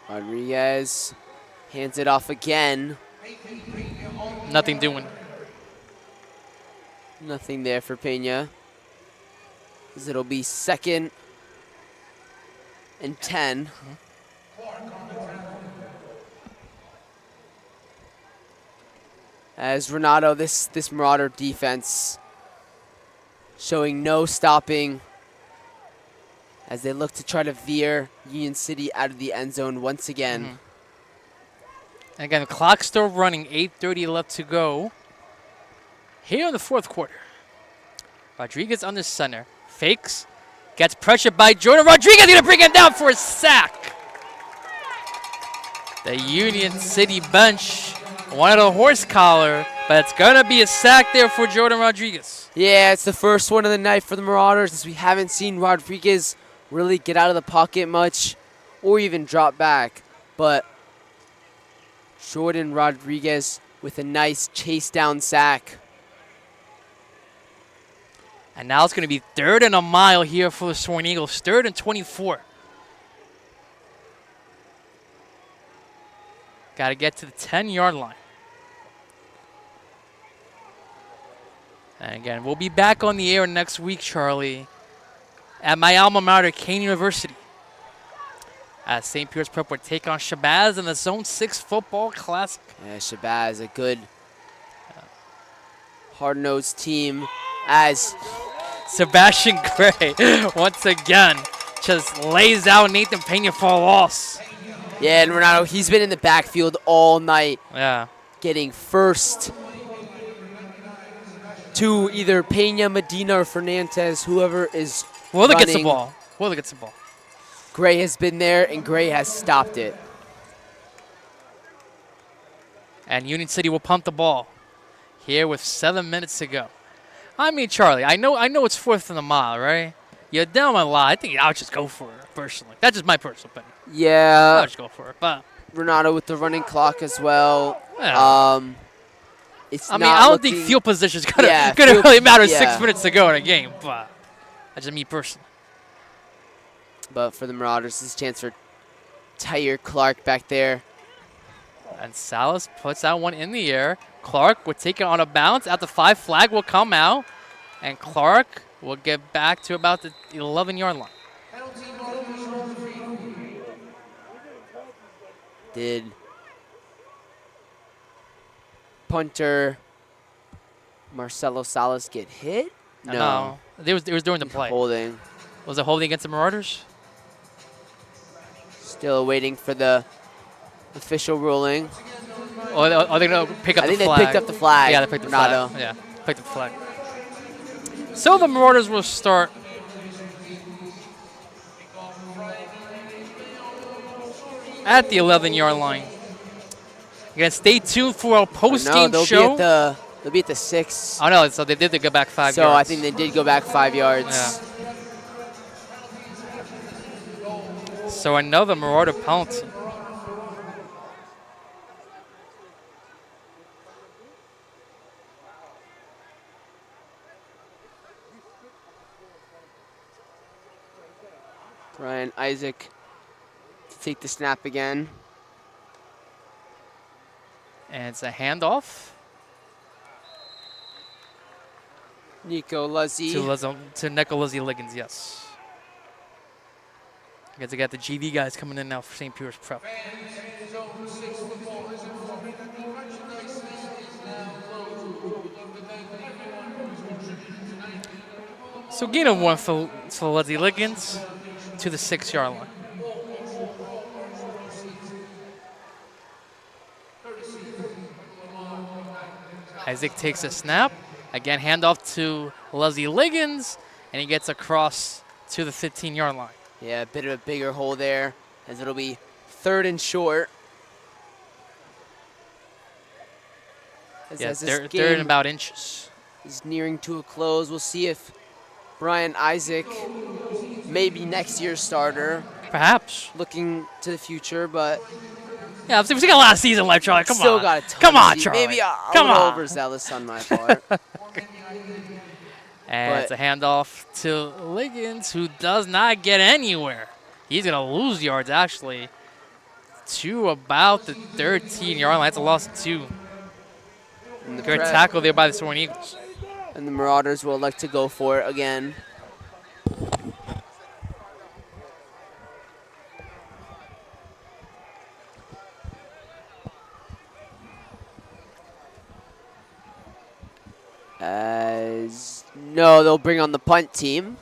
Rodrigues hands it off again. Nothing doing. Nothing there for Pena. As it'll be 2nd and 10. As Renato, this Marauder defense showing no stopping as they look to try to veer Union City out of the end zone once again. And again, the clock's still running, 8:30 left to go. Here in the fourth quarter. Rodrigues under center, fakes, gets pressured by Jordan Rodrigues, gonna bring him down for a sack. The Union City bench wanted a horse collar, but it's gonna be a sack there for Jordan Rodrigues. Yeah, it's the first one of the night for the Marauders, as we haven't seen Rodrigues really get out of the pocket much or even drop back. But Jordan Rodrigues with a nice chase down sack. And now it's going to be 3rd and a mile here for the Soaring Eagles. 3rd and 24. Got to get to the 10-yard line. And again, we'll be back on the air next week, Charlie, at my alma mater, Kane University. As St. Peter's Prep will take on Shabazz in the Zone 6 Football Classic. Yeah, Shabazz, a good hard-nosed team as Sebastian Gray, once again, just lays out Nathan Pena for a loss. yeah, and Renato, he's been in the backfield all night, Yeah. getting first to either Pena, Medina, or Fernandez, whoever is Willa gets the running. ball. Willa gets the ball. Gray has been there, and Gray has stopped it. And Union City will punt the ball here with 7 minutes to go. I mean, Charlie, I know it's 4th and a mile, right? You're down a lot. I think I would just go for it, personally. That's just my personal opinion. I Yeah, would just go for it. But Renato with the running clock as well. Yeah. It's I mean, not I don't think looking- field position is gonna Yeah, gonna field- really matter. yeah. 6 minutes to go in a game, but that's just me personally. But for the Marauders, this is a chance for Tyre Clark back there. And Salas puts that one in the air. Clark would take it on a bounce. At the 5, flag will come out, and Clark will get back to about the 11-yard line. Did punter Marcelo Salas get hit? No. It was during the play. Holding. Was it holding against the Marauders? Still waiting for the official ruling. Or are they going to pick up I the think flag? they picked up the flag. Yeah, they picked the Renato. flag. Yeah, picked up the flag. So the Marauders will start at the 11-yard line. Again, stay tuned for our post-game No, show. they'll be at the 6. Oh, no, so they did go back 5 So yards. I think they did go back 5 yards. Yeah. So another Marauder penalty. Brian Isaac to take the snap again. And it's a handoff Nico Luzzy. to Nicolazzi Liggins, yes. I guess I got the GV guys coming in now for St. Peter's Prep. So gain of 1 for Luzzy Liggins to the 6-yard line. Isaac takes a snap. Again, handoff to Luzzy Liggins, and he gets across to the 15-yard line. Yeah, a bit of a bigger hole there, as it'll be 3rd and short. As this They're in game about inches. is nearing to a close, we'll see if Brian Isaac may be next year's starter. Perhaps. Looking to the future, but Yeah, we still got a lot of season left, Charlie. Come still on. got a ton Come of on, season. Charlie. Maybe a Come little on. overzealous on my part. And it's a handoff to Liggins, who does not get anywhere. He's going to lose yards, actually, to about the 13-yard line. That's a loss of 2. And the Good Prep tackle there by the Soaring Eagles. and the Marauders will elect to go for it again. No, they'll bring on the punt team.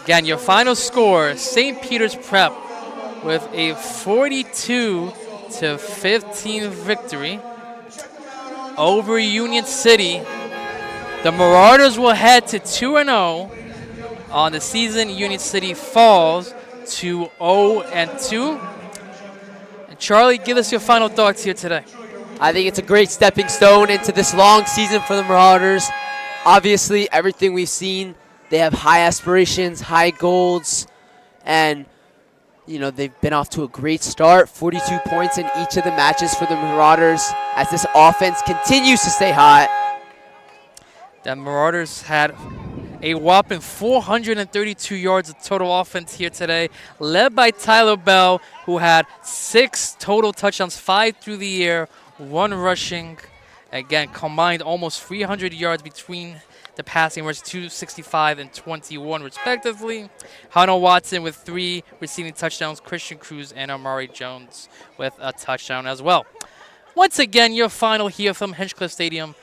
Again, your final score, St. Peter's Prep with a 42-15 victory over Union City. The Marauders will head to 2-0 on the season. Union City falls to 0-2. And Charlie, give us your final thoughts here today. I think it's a great stepping stone into this long season for the Marauders. Obviously, everything we've seen, they have high aspirations, high goals, and you know, they've been off to a great start. 42 points in each of the matches for the Marauders as this offense continues to stay hot. The Marauders had a whopping 432 yards of total offense here today, led by Tyler Bell, who had 6 total touchdowns, 5 through the air, 1 rushing. Again, combined almost 300 yards between the passing rush, 265 and 21 respectively. Hunter Watson with 3 receiving touchdowns, Christian Cruz and Amari Jones with a touchdown as well. Once again, your final here from Hinchliffe Stadium,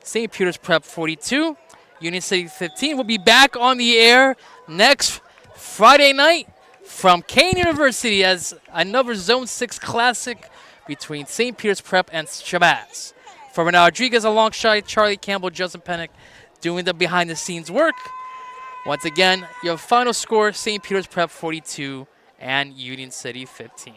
St. Peter's Prep 42, Union City 15. We'll be back on the air next Friday night from Kane University as another Zone 6 classic between St. Peter's Prep and Shabazz. For Rodrigues alongside Charlie Campbell, Justin Pennick doing the behind-the-scenes work. Once again, your final score, St. Peter's Prep 42 and Union City 15.